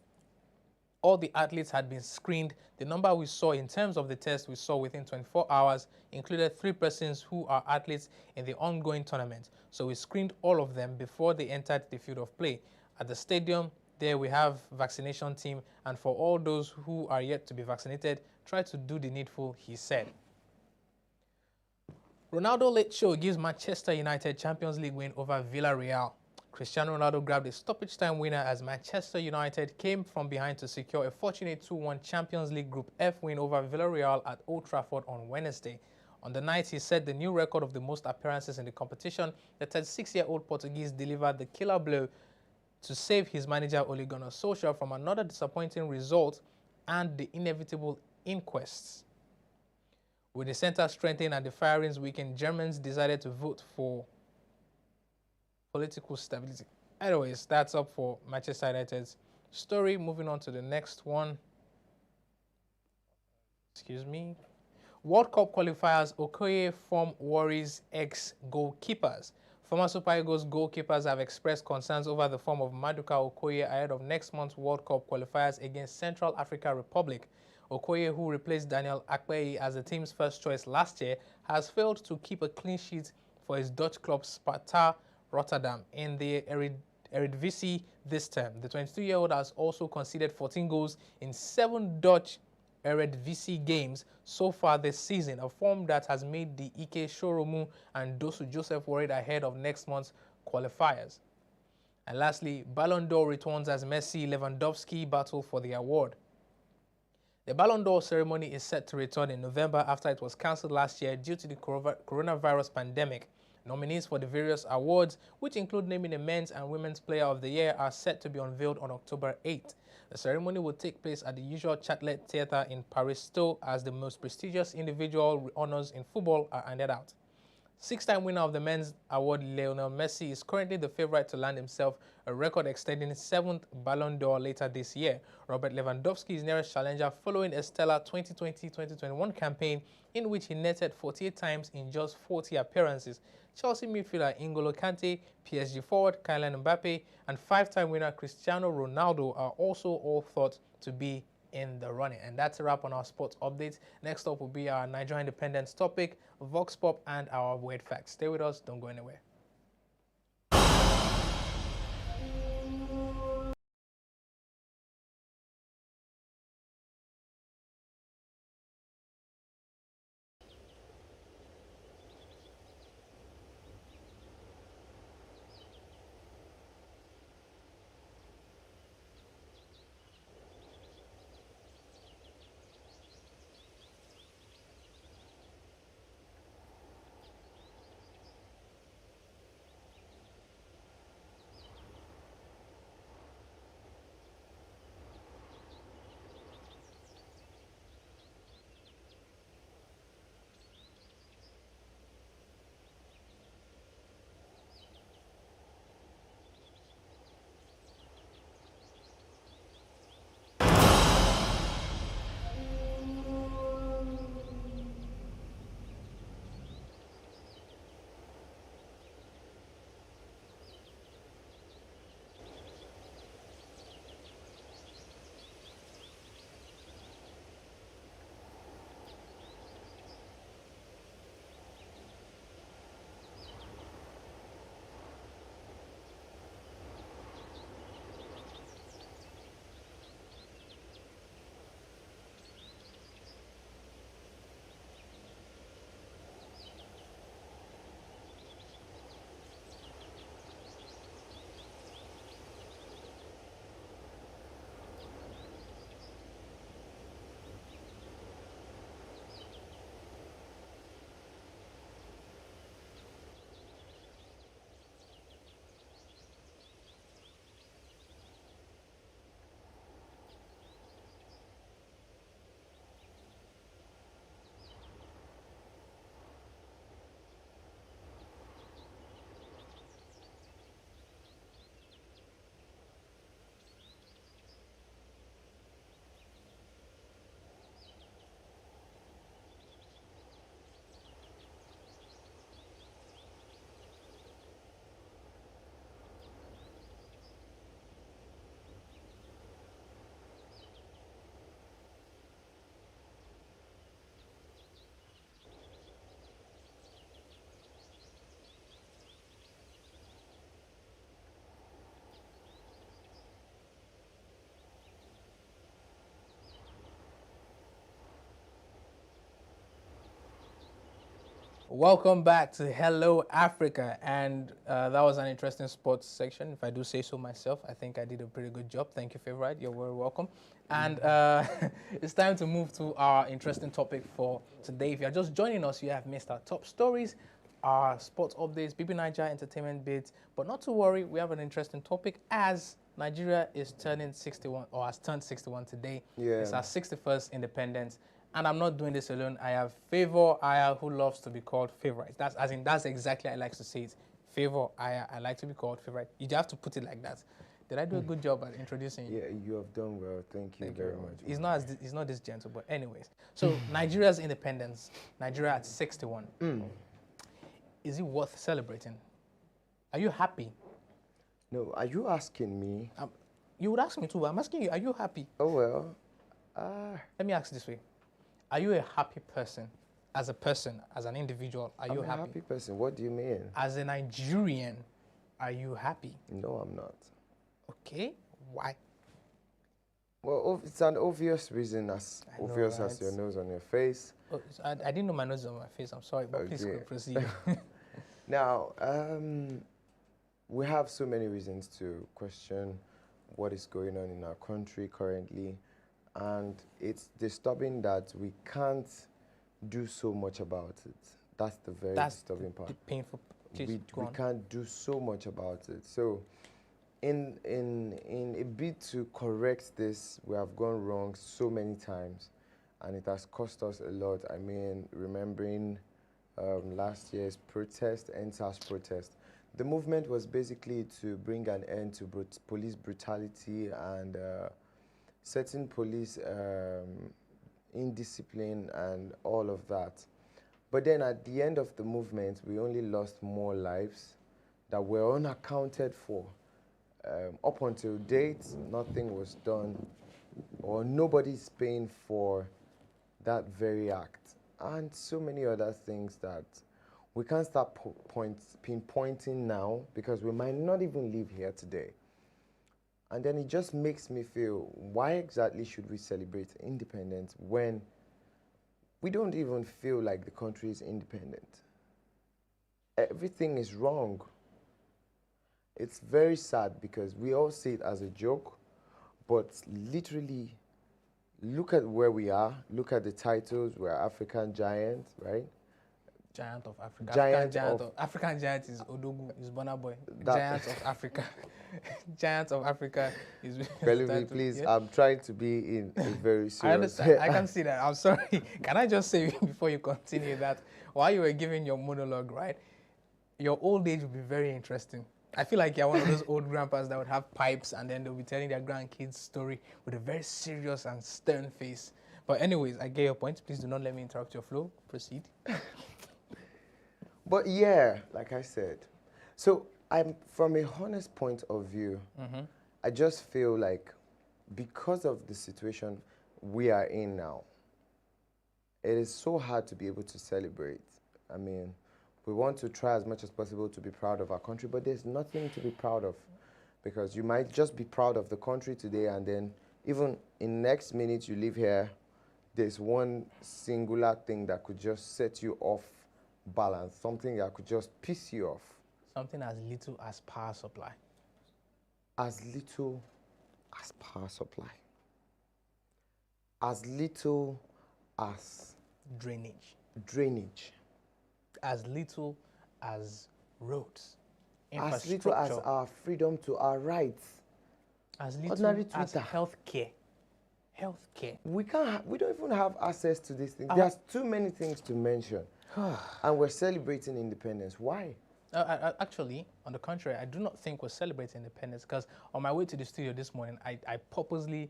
all the athletes had been screened. The number we saw in terms of the test we saw within 24 hours included 3 persons who are athletes in the ongoing tournament. So we screened all of them before they entered the field of play. At the stadium, there we have vaccination team, and for all those who are yet to be vaccinated, try to do the needful," he said. Ronaldo late show gives Manchester United Champions League win over Villarreal. Cristiano Ronaldo grabbed a stoppage time winner as Manchester United came from behind to secure a fortunate 2-1 Champions League Group F win over Villarreal at Old Trafford on Wednesday. On the night, he set the new record of the most appearances in the competition. The 36-year-old Portuguese delivered the killer blow to save his manager Ole Gunnar Solskjaer from another disappointing result and the inevitable inquests. With the centre strengthened and the firings weakened, Germans decided to vote for political stability. Anyways, that's up for Manchester United's story. Moving on to the next one. Excuse me. World Cup qualifiers, Okoye form worries ex-goalkeepers. Former Super Eagles goalkeepers have expressed concerns over the form of Maduka Okoye ahead of next month's World Cup qualifiers against Central African Republic. Okoye, who replaced Daniel Akpeyi as the team's first choice last year, has failed to keep a clean sheet for his Dutch club Sparta Rotterdam in the Eredivisie this term. The 22-year-old has also conceded 14 goals in 7 Dutch Eredivisie games so far this season, a form that has made the Ike Shoromu and Dosu Joseph worried ahead of next month's qualifiers. And lastly, Ballon d'Or returns as Messi Lewandowski battle for the award. The Ballon d'Or ceremony is set to return in November after it was cancelled last year due to the coronavirus pandemic. Nominees for the various awards, which include naming a men's and women's player of the year, are set to be unveiled on October 8th. The ceremony will take place at the usual Châtelet Theatre in Paris-Stowe as the most prestigious individual honors in football are handed out. 6-time winner of the men's award, Lionel Messi, is currently the favorite to land himself a record extending 7th Ballon d'Or later this year. Robert Lewandowski is nearest challenger following a stellar 2020-2021 campaign in which he netted 48 times in just 40 appearances. Chelsea midfielder N'Golo Kante, PSG forward Kylian Mbappe, and 5-time winner Cristiano Ronaldo are also all thought to be in the running. And that's a wrap on our sports updates. Next up will be our Nigerian independence topic, Vox Pop, and our weird facts. Stay with us, don't go anywhere. Welcome back to Hello Africa, and that was an interesting sports section. If I do say so myself, I think I did a pretty good job. Thank you, favorite. You're very welcome. And it's time to move to our interesting topic for today. If you're just joining us, you have missed our top stories, our sports updates, BB Niger entertainment bits. But not to worry, we have an interesting topic as Nigeria is turning 61 or has turned 61 today. Yeah. It's our 61st independence. And I'm not doing this alone. I have Favor Aya, who loves to be called Favorite. That's exactly how I like to say it. Favor Aya, I like to be called Favorite. You have to put it like that. Did I do a good job at introducing you? Yeah, you have done well. Thank you very much. He's not this gentle, but anyways. So Nigeria's independence, Nigeria at 61. Is it worth celebrating? Are you happy? No, are you asking me? You would ask me too, but I'm asking you, are you happy? Oh, well. Let me ask this way. Are you a happy person? As an individual, are you happy? I'm a happy person. What do you mean? As a Nigerian, are you happy? No, I'm not. Okay, why? Well, it's an obvious reason, as obvious right? as your nose on your face. Oh, I didn't know my nose on my face. I'm sorry, but please proceed. Now, we have so many reasons to question what is going on in our country currently. And it's disturbing that we can't do so much about it. That's the very disturbing part. The painful. We can't do so much about it. So, in a bid to correct this, we have gone wrong so many times, and it has cost us a lot. I mean, remembering last year's protest, NSAS protest. The movement was basically to bring an end to police brutality and certain police indiscipline and all of that. But then at the end of the movement, we only lost more lives that were unaccounted for. Up until date, nothing was done, or nobody's paying for that very act. And so many other things that we can't start pinpointing now because we might not even live here today. And then it just makes me feel, why exactly should we celebrate independence when we don't even feel like the country is independent? Everything is wrong. It's very sad because we all see it as a joke, but literally, look at where we are. Look at the titles. We're African giants, right? Giant of Africa. African giant is Odogu, is Burna Boy. Giant of Africa. Giant of Africa is. Believe me, please. Yeah? I'm trying to be in a very serious. I understand. I can see that. I'm sorry. Can I just say before you continue that while you were giving your monologue, right? Your old age will be very interesting. I feel like you're one of those old grandpas that would have pipes and then they'll be telling their grandkids story with a very serious and stern face. But anyways, I get your point. Please do not let me interrupt your flow. Proceed. But yeah, like I said, so I'm from a honest point of view, I just feel like because of the situation we are in now, it is so hard to be able to celebrate. I mean, we want to try as much as possible to be proud of our country, but there's nothing to be proud of because you might just be proud of the country today and then even in next minute you leave here, there's one singular thing that could just set you off balance, something that could just piss you off. Something as little as power supply. As little as power supply. As little as drainage. Drainage. As little as roads. As little as our freedom to our rights. As little as healthcare. Healthcare. We don't even have access to these things. There's too many things to mention. And we're celebrating independence. Why? Actually, on the contrary, I do not think we're celebrating independence because on my way to the studio this morning, I purposely,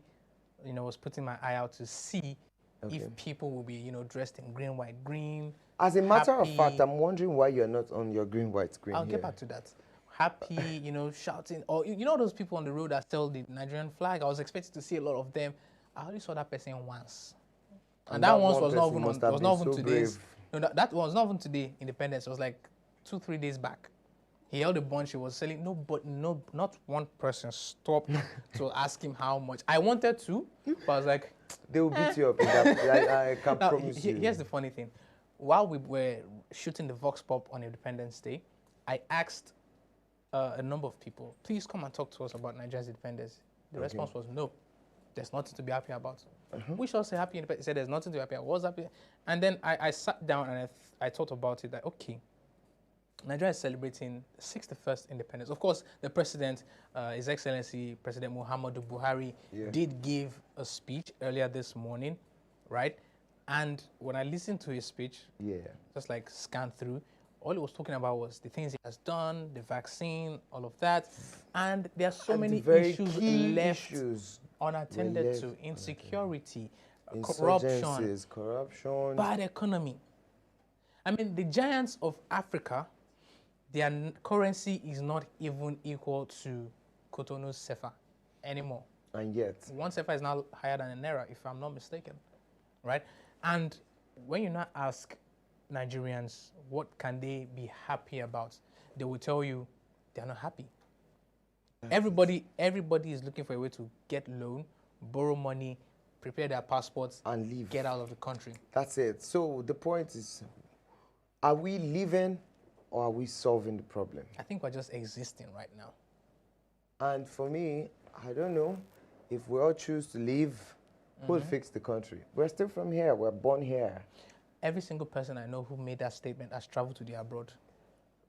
was putting my eye out to see if people will be, dressed in green, white, green. As a matter of fact, I'm wondering why you're not on your green, white screen. I'll get back to that. Happy, shouting, or those people on the road that sell the Nigerian flag. I was expecting to see a lot of them. I only saw that person once, and that once was not even today's. No, that was not even today. Independence. It was like 2-3 days back. He held a bunch. He was selling. Not one person stopped to ask him how much. I wanted to, but I was like, they will beat you up. I can promise you. Here's the funny thing. while we were shooting the Vox Pop on Independence Day, I asked a number of people, please come and talk to us about Nigeria's independence. The response was no. There's nothing to be happy about. We shall say happy independence. He said there's nothing to be happy about. What's happy? And then I sat down and I thought about it that, okay, Nigeria is celebrating 61st independence. Of course, the president, His Excellency President Muhammadu Buhari, did give a speech earlier this morning, right? And when I listened to his speech, just like scanned through, all he was talking about was the things he has done, the vaccine, all of that. And there are so many issues left unattended to. Insecurity, corruption, bad economy. I mean, the giants of Africa, their currency is not even equal to Cotonou's CFA anymore. And yet, one CFA is now higher than a Naira, if I'm not mistaken, right? And when you now ask Nigerians what can they be happy about, they will tell you they're not happy. Everybody is looking for a way to get loan, borrow money, prepare their passports, and leave. Get out of the country. That's it. So the point is, are we living or are we solving the problem? I think we're just existing right now. And for me, I don't know, if we all choose to leave, who will fix the country? We're still from here. We're born here. Every single person I know who made that statement has traveled to the abroad.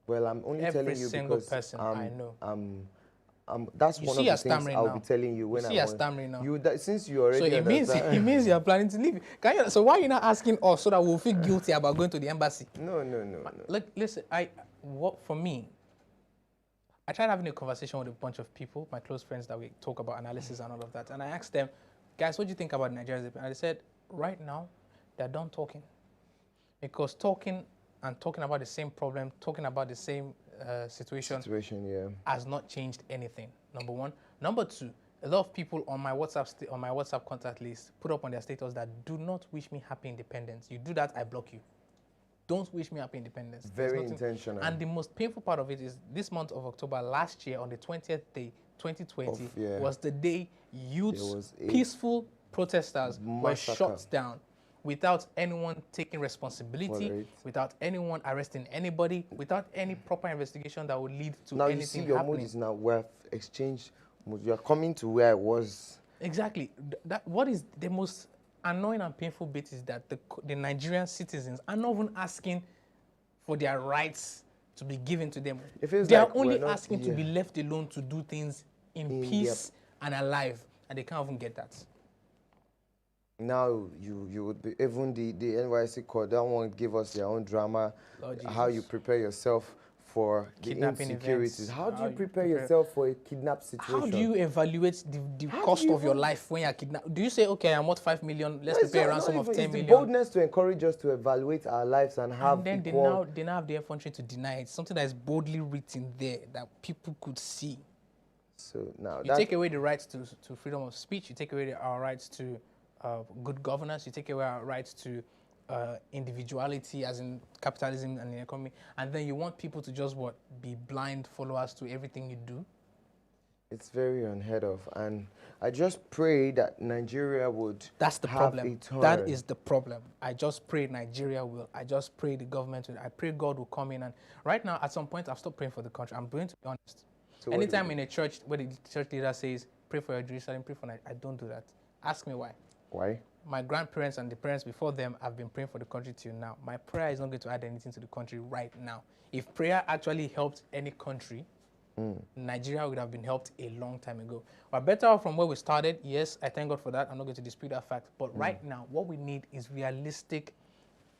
Well, I'm only telling you because... Every single person I know. That's one of the things I'll be telling you when I want... stammering now. Since you already... So it means you're planning to leave. So why are you not asking us so that we'll feel guilty about going to the embassy? No. Look, listen, for me, I tried having a conversation with a bunch of people, my close friends, that we talk about analysis and all of that. And I asked them, guys, what do you think about Nigeria? And they said, right now, they're done talking. Because talking about the same problem, talking about the same situation has not changed anything, number one. Number two, a lot of people on my WhatsApp contact list put up on their status that do not wish me happy independence. You do that, I block you. Don't wish me happy independence. Very intentional. And the most painful part of it is this month of October last year, on the 20th day, 2020, was the day youths, peaceful protesters were shot down without anyone taking responsibility, without anyone arresting anybody, without any proper investigation that would lead to anything happening. Now you see your mood is now worth exchange. You're coming to where I was. Exactly. What is the most annoying and painful bit is that the Nigerian citizens are not even asking for their rights to be given to them. They are only asking to be left alone to do things in peace and alive, and they can't even get that. Now you would be, even the NYC court, that won't give us their own drama, how you prepare yourself for kidnapping the insecurities. Events. How do you prepare yourself for a kidnap situation? How do you evaluate the cost of your life when you're kidnapped? Do you say, okay, I'm worth 5 million, let's prepare a ransom of 10 million? It's the boldness to encourage us to evaluate our lives and have then equal... they now have the effrontery to deny it. Something that is boldly written there that people could see. So now you take away the rights to freedom of speech, you take away our rights to good governance, you take away our rights to individuality, as in capitalism and the economy, and then you want people to just be blind followers to everything you do. It's very unheard of, and I just pray that Nigeria would. That's the problem. That is the problem. I just pray Nigeria will. I just pray the government will. I pray God will come in. And right now, at some point, I've stopped praying for the country. I'm going to be honest. So anytime in a church where the church leader says, "Pray for your Jerusalem, pray for Nigeria," I don't do that. Ask me why. Why? My grandparents and the parents before them have been praying for the country till now. My prayer is not going to add anything to the country right now. If prayer actually helped any country, Nigeria would have been helped a long time ago. We're better off from where we started. Yes, I thank God for that. I'm not going to dispute that fact. But right now, what we need is realistic,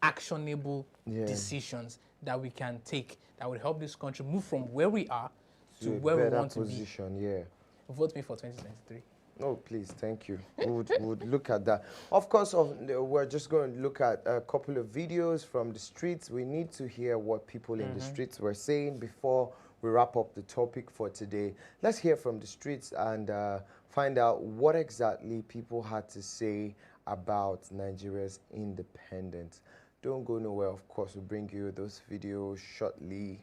actionable decisions that we can take that would help this country move from where we are to where we want to be. Vote me for 2023. Oh, please, thank you. We would look at that. Of course, we're just going to look at a couple of videos from the streets. We need to hear what people in the streets were saying before we wrap up the topic for today. Let's hear from the streets and find out what exactly people had to say about Nigeria's independence. Don't go nowhere. Of course, we'll bring you those videos shortly.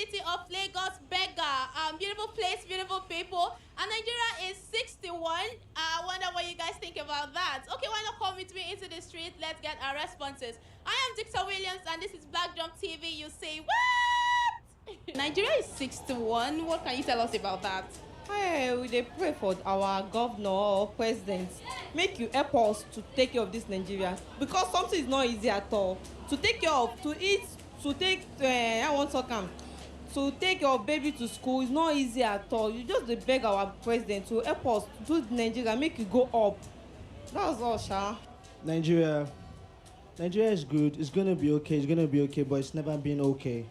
city of Lagos, Bega. Beautiful place, beautiful people. And Nigeria is 61. I wonder what you guys think about that. Okay, why not come with me into the street? Let's get our responses. I am Dr. Williams, and this is Black Jump TV. You say, what? Nigeria is 61. What can you tell us about that? Hey, we dey pray for our governor or president. Make you help us to take care of this Nigeria. Because something is not easy at all. To take care of, to eat, to take, I want to come. To take your baby to school is not easy at all. You just dey beg our president to help us do Nigeria, make it go up. That's all, Sha. Nigeria is good. It's gonna be okay. It's gonna be okay, but it's never been okay.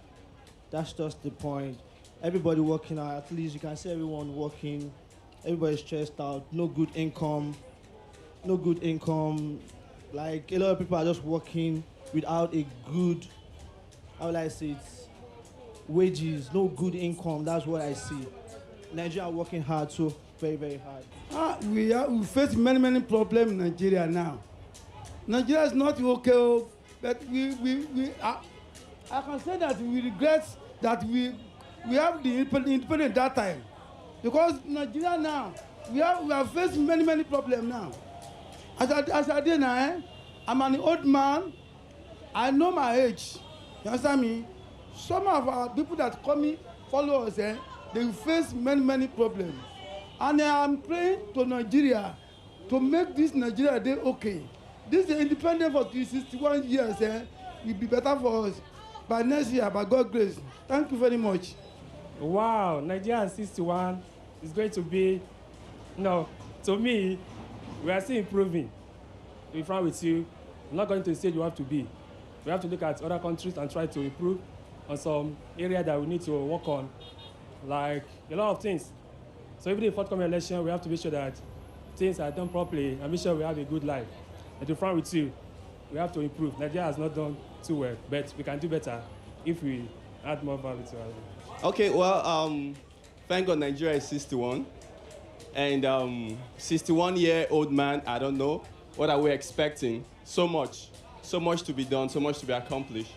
That's just the point. Everybody working out. At least you can see everyone working. Everybody's stressed out. No good income. No good income. Like a lot of people are just working without a good, how will I say it? Wages. No good income. That's what I see. Nigeria working hard, so very, very hard. We face many problems in Nigeria now. Nigeria is not okay, but I can say that we regret that we have the independence that time, because Nigeria now we have faced many problems now. As I did now, I'm an old man. I know my age. You understand me? Some of our people that come in follow us, they face many problems, and I am praying to Nigeria to make this Nigeria day okay. This is independent for 61 years. Will be better for us by next year, by God's grace. Thank you very much. Wow, Nigeria 61 is going to be, to me, we are still improving. To be frank with you, I'm not going to the stage you have to be. We have to look at other countries and try to improve on some area that we need to work on, like a lot of things. So even in the forthcoming election, we have to be sure that things are done properly and be sure we have a good life. And to be frank with you, we have to improve. Nigeria has not done too well, but we can do better if we add more value to our life. Okay, well, thank God Nigeria is 61. And 61-year-old man, I don't know. What are we expecting? So much to be done, so much to be accomplished.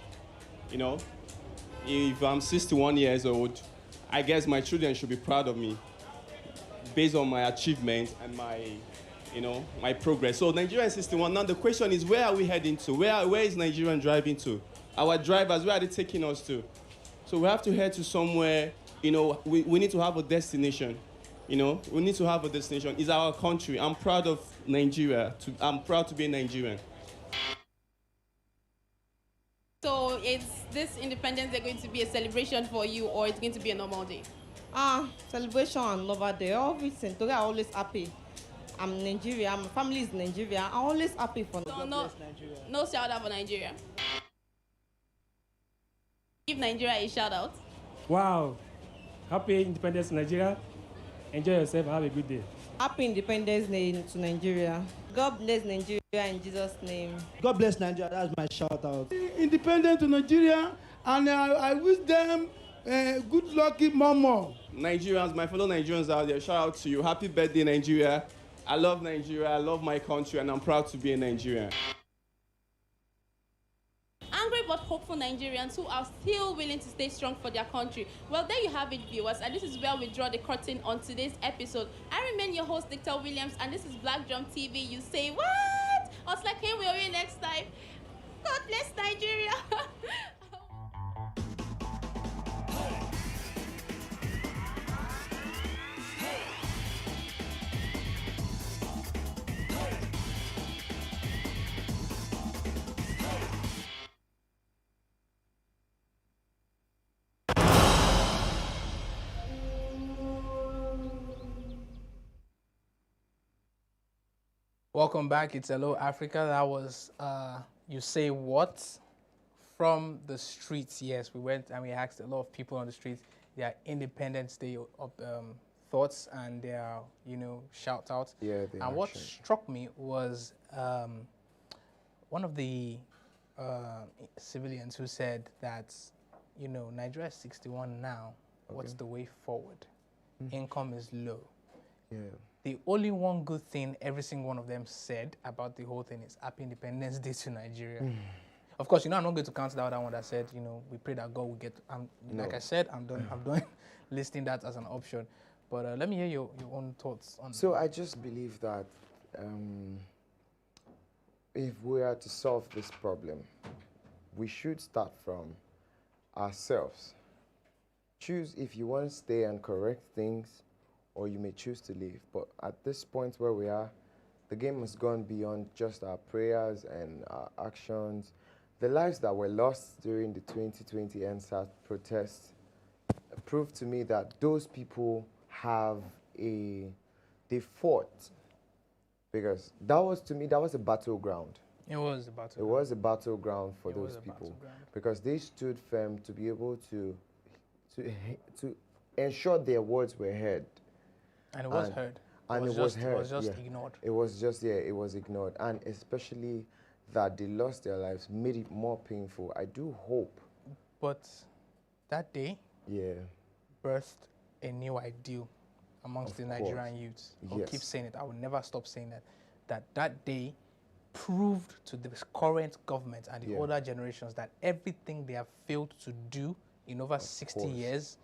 If I'm 61 years old, I guess my children should be proud of me based on my achievements and my progress. So Nigeria is 61. Now the question is, where are we heading to? Where is Nigeria driving to? Our drivers, where are they taking us to? So we have to head to somewhere, we need to have a destination. We need to have a destination. It's our country. I'm proud of Nigeria. I'm proud to be a Nigerian. So is this Independence Day going to be a celebration for you, or it's going to be a normal day? Celebration and normal day. Everything. Today I'm always happy. I'm Nigeria. My family is Nigeria. I'm always happy for Nigeria. No shout out for Nigeria. Give Nigeria a shout out. Wow. Happy Independence Nigeria. Enjoy yourself and have a good day. Happy Independence Day to Nigeria. God bless Nigeria in Jesus' name. God bless Nigeria. That's my shout out. Independent to Nigeria, and I wish them good luck more. Nigerians, my fellow Nigerians out there, shout out to you. Happy birthday, Nigeria. I love Nigeria. I love my country, and I'm proud to be a Nigerian. Angry but hopeful Nigerians who are still willing to stay strong for their country. Well, there you have it, viewers, and this is where we draw the curtain on today's episode. I remain your host, Dr. Williams, and this is Black Jump TV. You say what? I was like, hey, we'll be next time. God bless Nigeria. Welcome back. It's Hello Africa. That was You Say What from the streets. Yes, we went and we asked a lot of people on the streets their Independence Day thoughts and their, shout outs. Yeah, and what struck me was one of the civilians who said that, Nigeria is 61 now. Okay. What's the way forward? Income is low. Yeah. The only one good thing every single one of them said about the whole thing is Happy Independence Day to Nigeria. Of course, I'm not going to count the other one that said, we pray that God will get. Like I said, I'm done listing that as an option. But let me hear your own thoughts on. So I just believe that if we are to solve this problem, we should start from ourselves. Choose if you want to stay and correct things, or you may choose to leave. But at this point where we are, the game has gone beyond just our prayers and our actions. The lives that were lost during the 2020 NSAS protests proved to me that those people they fought, because that was a battleground. It was a battleground. It was a battleground for those people because they stood firm to be able to ensure their words were heard. And it was heard. And it was heard. It was just ignored. It was ignored. And especially that they lost their lives made it more painful. I do hope. But that day birthed a new ideal amongst the Nigerian youths. I'll keep saying it. I will never stop saying that. That day proved to the current government and the older generations that everything they have failed to do in over 60 years,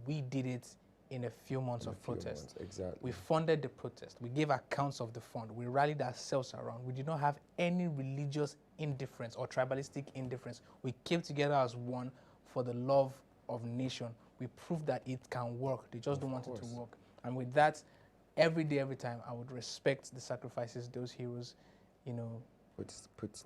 we did it in a few months of protest. Exactly. We funded the protest. We gave accounts of the fund. We rallied ourselves around. We did not have any religious indifference or tribalistic indifference. We came together as one for the love of nation. We proved that it can work. They just don't want it to work. And with that, every day, every time, I would respect the sacrifices those heroes, put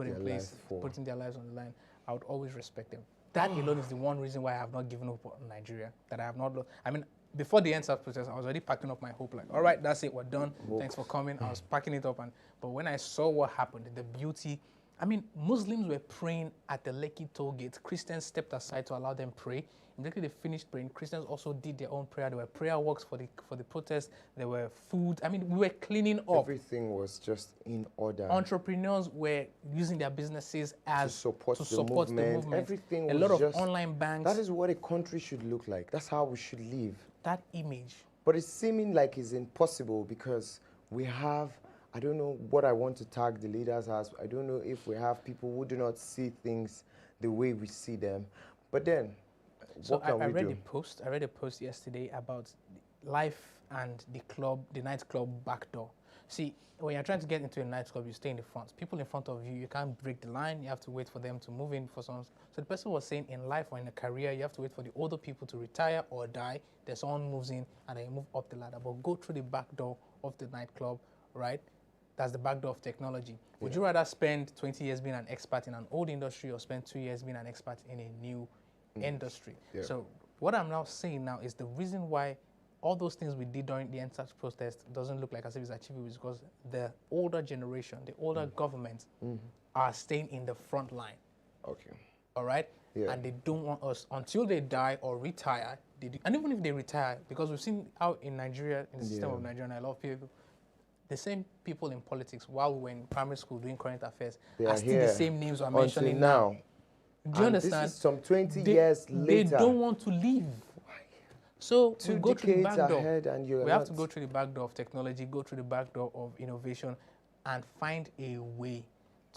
in place, putting their lives on the line. I would always respect them. That alone is the one reason why I have not given up on Nigeria. That I have not lost. I mean, before the NSAS protest, I was already packing up my hope. Like, all right, that's it, we're done. Thanks for coming. I was packing it up, but when I saw what happened, the beauty. I mean, Muslims were praying at the Lekki toll gate. Christians stepped aside to allow them pray. Immediately they finished praying, Christians also did their own prayer. There were prayer walks for the protest. There were food. I mean, we were cleaning up. Everything was just in order. Entrepreneurs were using their businesses as to support the movement. Everything was a lot of online banks. That is what a country should look like. That's how we should live. That image. But it's seeming like it's impossible because we have, I don't know what I want to tag the leaders as. I don't know if we have people who do not see things the way we see them. But then, what can we do? I read a post yesterday about life and the nightclub backdoor. See, when you're trying to get into a nightclub, you stay in the front. People in front of you, you can't break the line. You have to wait for them to move in for some. So the person was saying in life or in a career, you have to wait for the older people to retire or die. Then someone moves in and then you move up the ladder. But go through the back door of the nightclub, right? That's the back door of technology. Would you rather spend 20 years being an expert in an old industry or spend 2 years being an expert in a new industry? So what I'm now saying now is the reason why all those things we did during the NSAS protest doesn't look like as if it's achievable is because the older generation, the older governments are staying in the front line. Okay. All right? And they don't want us, until they die or retire, and even if they retire, because we've seen how in Nigeria, in the system of Nigeria, and I love people, the same people in politics, while we were in primary school doing current affairs, are still the same names we're mentioning now. Do you understand? This is some 20 years later. They don't want to leave. So we go through the back door. And we have to go through the back door of technology, go through the back door of innovation, and find a way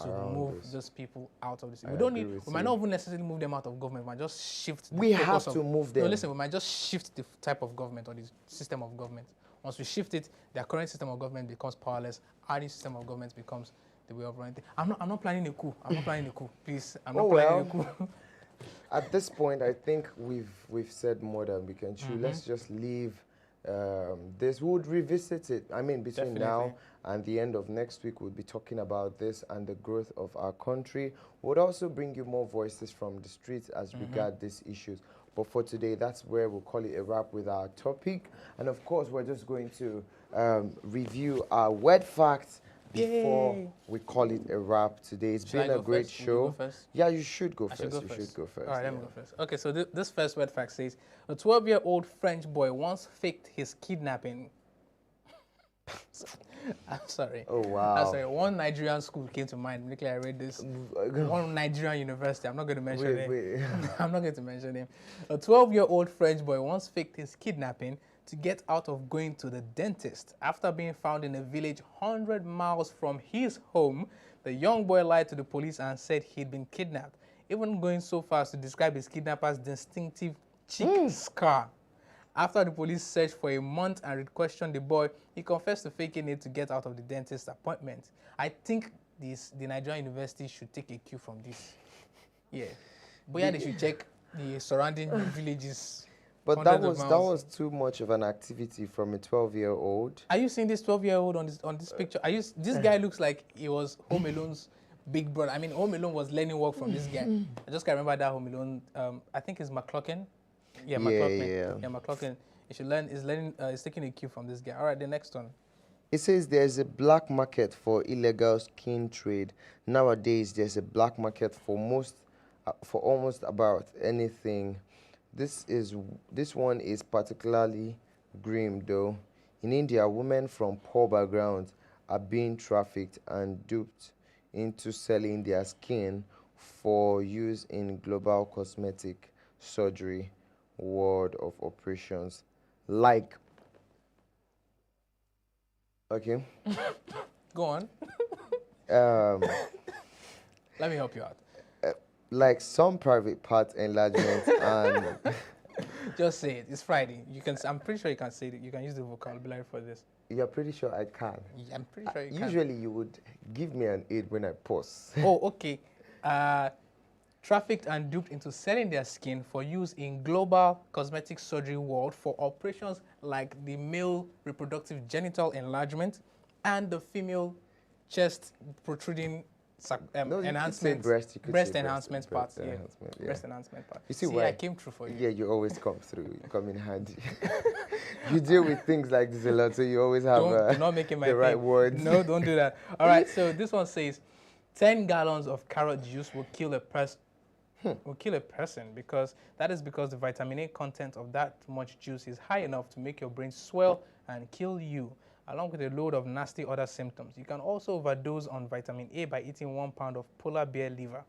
to move those people out of this. We might not even necessarily move them out of government. We might just shift. We have to move them. No, listen. We might just shift the type of government or the system of government. Once we shift it, their current system of government becomes powerless. Our new system of government becomes the way of running things. I'm not planning a coup. I'm not planning a coup. Please, I'm not planning a coup. At this point, I think we've said more than we can chew. Let's just leave this. We would revisit it. I mean, between now and the end of next week, we'll be talking about this and the growth of our country. We'll also bring you more voices from the streets as regard these issues. But for today, that's where we'll call it a wrap with our topic. And of course, we're just going to review our word facts before we call it a wrap today. It's been a great show. Yeah, you should go first. You should go first. All right, let me go first. Okay, so this first word fact says, a 12-year-old French boy once faked his kidnapping. I'm sorry. Oh, wow. I'm sorry. One Nigerian school came to mind. Immediately I read this. One Nigerian university. I'm not going to mention it. I'm not going to mention him. A 12-year-old French boy once faked his kidnapping to get out of going to the dentist. After being found in a village 100 miles from his home, the young boy lied to the police and said he'd been kidnapped. even going so far as to describe his kidnapper's distinctive cheek scar. After the police searched for a month and questioned the boy, he confessed to faking it to get out of the dentist's appointment. I think the Nigerian university should take a cue from this. Yeah. But yeah, they should check the surrounding villages. But that was too much of an activity from a 12-year-old. Are you seeing this 12-year-old on this picture? This guy looks like he was Home Alone's big brother. I mean, Home Alone was learning work from this guy. I just can't remember that Home Alone. I think it's McLaughlin. Yeah, McLaughlin. Yeah, McLaughlin. He should learn. He's taking a cue from this guy. All right, the next one. It says there's a black market for illegal skin trade. Nowadays, there's a black market for almost about anything. This one is particularly grim, though. In India, women from poor backgrounds are being trafficked and duped into selling their skin for use in global cosmetic surgery world of operations. Like, okay. Go on. Let me help you out. Like some private part enlargement and just say it. It's Friday. I'm pretty sure you can say it. You can use the vocabulary for this. You're pretty sure I can? Yeah, I'm pretty sure you can. Usually you would give me an aid when I pause. Oh, okay. Trafficked and duped into selling their skin for use in global cosmetic surgery world for operations like the male reproductive genital enlargement and the female chest protruding enhancement, breast enhancement part. Yeah. Breast enhancement part. You see why I came through for you. Yeah, you always come through. You come in handy. You deal with things like this a lot, so you always have the right words. No, don't do that. All right, so this one says 10 gallons of carrot juice will kill a person. Because the vitamin A content of that much juice is high enough to make your brain swell and kill you, along with a load of nasty other symptoms. You can also overdose on vitamin A by eating 1 pound of polar bear liver.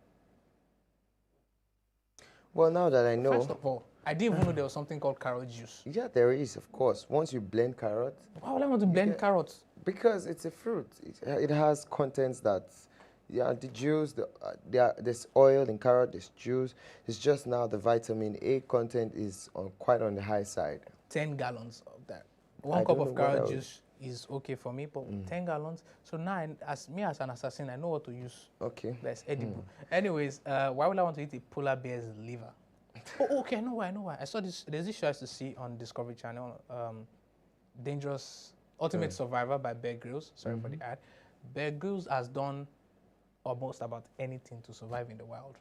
Well, now that I know... First of all, I didn't even know there was something called carrot juice. Yeah, there is, of course. Once you blend carrot... Why would I want to blend carrots? Because it's a fruit. It has contents that... Yeah, the juice, there's oil in carrot, there's juice. It's just now the vitamin A content is quite on the high side. 10 gallons of that. 1 cup of carrot juice is okay for me, but 10 gallons. So now, as an assassin, I know what to use. Okay. That's edible. Anyways, why would I want to eat a polar bear's liver? Oh, okay, I know why. I saw this. There's this show I used to see on Discovery Channel, Dangerous Ultimate Survivor by Bear Grylls. Sorry for the ad. Bear Grylls has done almost about anything to survive in the wild.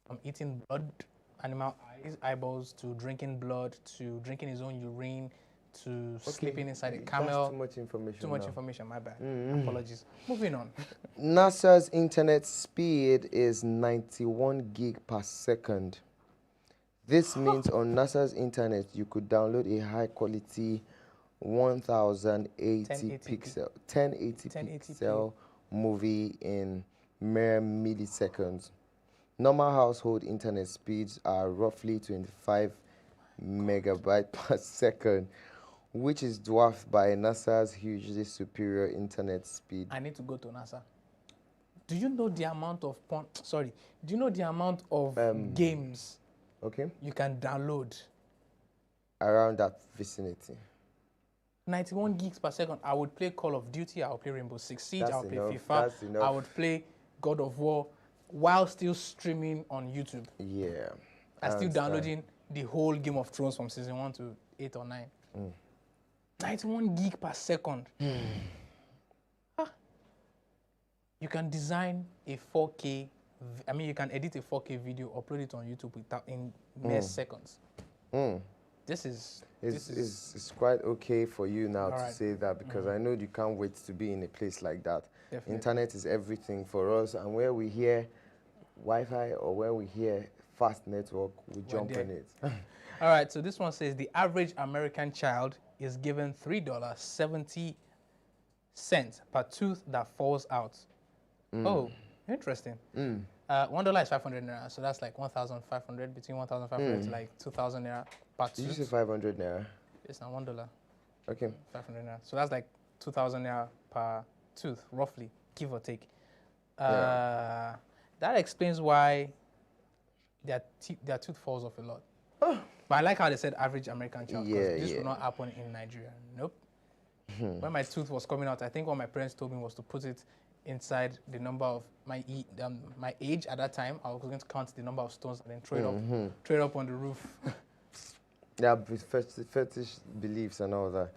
From eating blood, animal eyeballs, to drinking blood, to drinking his own urine, to sleeping inside a camel. That's too much information. Too much information, my bad. Apologies. Moving on. NASA's internet speed is 91 gig per second. This means on NASA's internet, you could download a high quality 1080 pixel movie in mere milliseconds. Normal household internet speeds are roughly 25 megabytes per second, which is dwarfed by NASA's hugely superior internet speed. I need to go to NASA. Do you know the amount of do you know the amount of games you can download around that vicinity? 91 gigs per second. I would play Call of Duty, I would play Rainbow Six Siege, I would play FIFA, I would play God of War while still streaming on YouTube. Yeah. I'm still downloading the whole Game of Thrones from season 1 to 8 or 9. 91 gig per second. You can design a 4K, you can edit a 4K video, upload it on YouTube in mere seconds. This is quite okay for you now to say that, because I know you can't wait to be in a place like that. Definitely. Internet is everything for us, and where we hear Wi-Fi or where we hear fast network, we jump on it. All right, so this one says the average American child is given $3.70 per tooth that falls out. Oh, interesting. $1 is 500 naira, so that's like 1,500, between 1,500 to like 2,000 naira per tooth. Did you say 500 naira? It's not $1. Okay. 500 naira. So that's like 2,000 naira per tooth, roughly, give or take. That explains why their tooth falls off a lot. But I like how they said average American child, because this will not happen in Nigeria. Nope. When my tooth was coming out, I think what my parents told me was to put it inside the number of my age at that time. I was going to count the number of stones and then throw it up on the roof. Yeah, fetish beliefs and all that.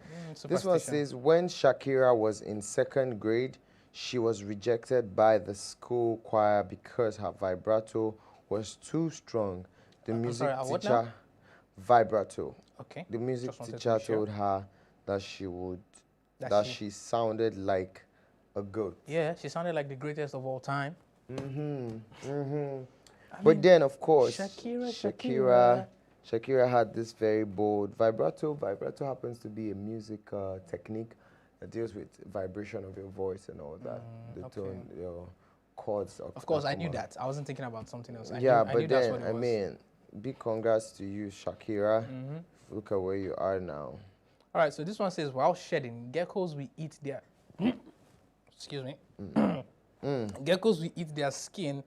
This one says, when Shakira was in 2nd grade, she was rejected by the school choir because her vibrato was too strong. The music teacher, vibrato. Okay. The music teacher told her that she sounded like a goat. Yeah, she sounded like the greatest of all time. But then, of course, Shakira had this very bold vibrato. Vibrato happens to be a music technique that deals with vibration of your voice and all that. Tone, your chords. Of course, I knew that. I wasn't thinking about something else. I knew that's what it was. I mean, big congrats to you, Shakira. Look at where you are now. All right, so this one says, while shedding, geckos will eat their... Excuse me. Geckos will eat their skin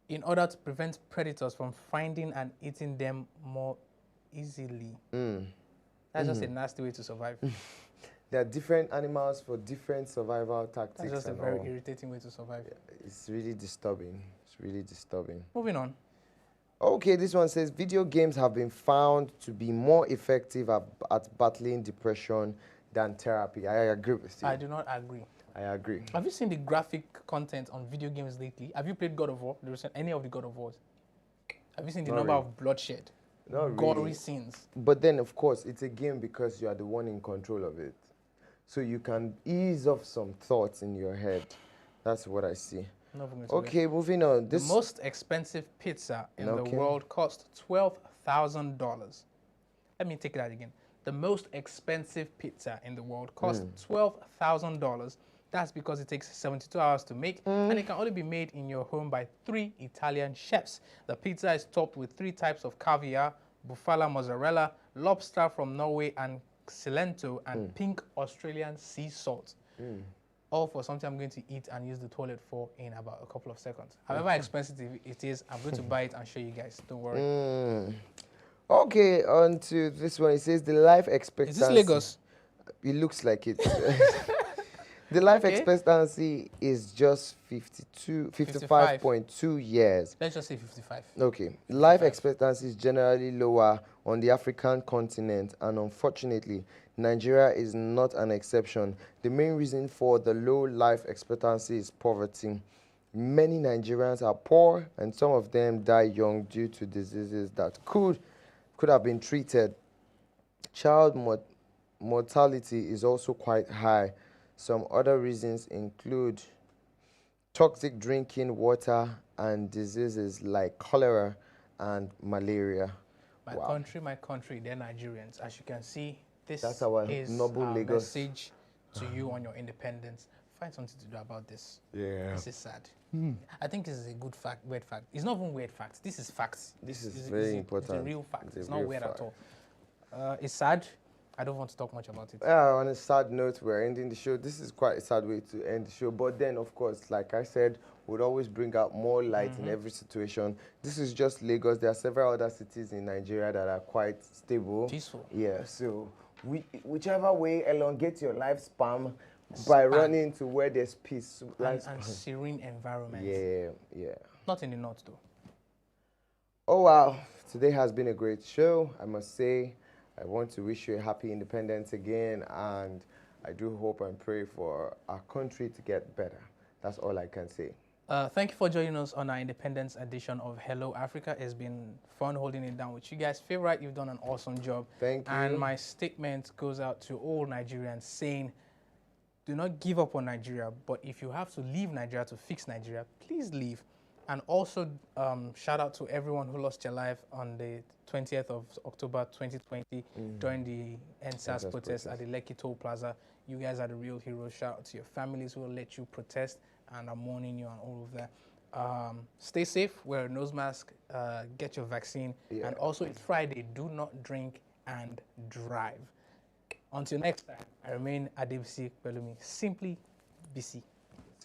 in order to prevent predators from finding and eating them more easily. That's just a nasty way to survive. There are different animals for different survival tactics. That's just a very irritating way to survive. Yeah, it's really disturbing. It's really disturbing. Moving on. Okay, this one says, video games have been found to be more effective at battling depression than therapy. I agree with you. I do not agree. I agree. Have you seen the graphic content on video games lately? Have you played God of War? Any of the God of Wars? Have you seen the number of bloodshed? Not gory really. scenes. But then, of course, it's a game because you are the one in control of it. So you can ease off some thoughts in your head. That's what I see. Okay, moving on. The most expensive pizza in the world cost $12,000. Let me take that again. The most expensive pizza in the world cost $12,000. That's because it takes 72 hours to make, and it can only be made in your home by 3 Italian chefs. The pizza is topped with 3 types of caviar, bufala mozzarella, lobster from Norway, and cilantro, and pink Australian sea salt. All for something I'm going to eat and use the toilet for in about a couple of seconds. However expensive it is, I'm going to buy it and show you guys. Don't worry. Okay, on to this one. It says the life expectancy. Is this Lagos? It looks like it. The life expectancy is just 55.2 years. Let's just say 55. Okay. Life expectancy is generally lower on the African continent, and unfortunately, Nigeria is not an exception. The main reason for the low life expectancy is poverty. Many Nigerians are poor, and some of them die young due to diseases that could have been treated. Child mortality is also quite high. Some other reasons include toxic drinking water and diseases like cholera and malaria. My country, they're Nigerians. As you can see, this is our message to you on your independence. Find something to do about this. Yeah. This is sad. I think this is a good fact, weird fact. It's not even weird facts. This is facts. This is very important. It's a real fact. It's not weird at all. It's sad. I don't want to talk much about it. On a sad note, we're ending the show. This is quite a sad way to end the show. But then, of course, like I said, we'd always bring out more light in every situation. This is just Lagos. There are several other cities in Nigeria that are quite stable. Peaceful. Yeah, so whichever way, elongate your lifespan by running to where there's peace. And serene environment. Yeah. Not in the north, though. Oh, wow. Today has been a great show, I must say. I want to wish you a happy independence again, and I do hope and pray for our country to get better. That's all I can say. Thank you for joining us on our Independence edition of Hello Africa. It's been fun holding it down with you guys. Favorite, you've done an awesome job. Thank you. And my statement goes out to all Nigerians saying, do not give up on Nigeria, but if you have to leave Nigeria to fix Nigeria, please leave. And also, shout out to everyone who lost their life on the 20th of October 2020 during the NSAS protest at the Lekki Toll Plaza. You guys are the real heroes. Shout out to your families who will let you protest and are mourning you and all of that. Stay safe, wear a nose mask, get your vaccine. And also, it's Friday. Do not drink and drive. Until next time, I remain Adebisi Pelumi. Simply BC.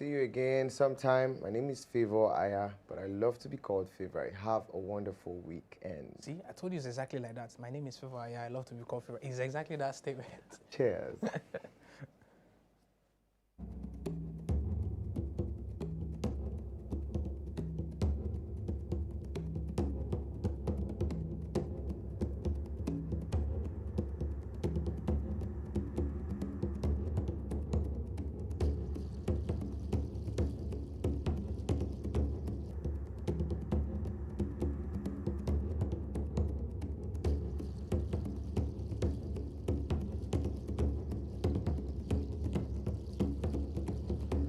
See you again sometime. My name is Favor Aya, but I love to be called Favor. Have a wonderful weekend. See, I told you it's exactly like that. My name is Favor. Yeah, I love to be called Favor. It's exactly that statement. Cheers.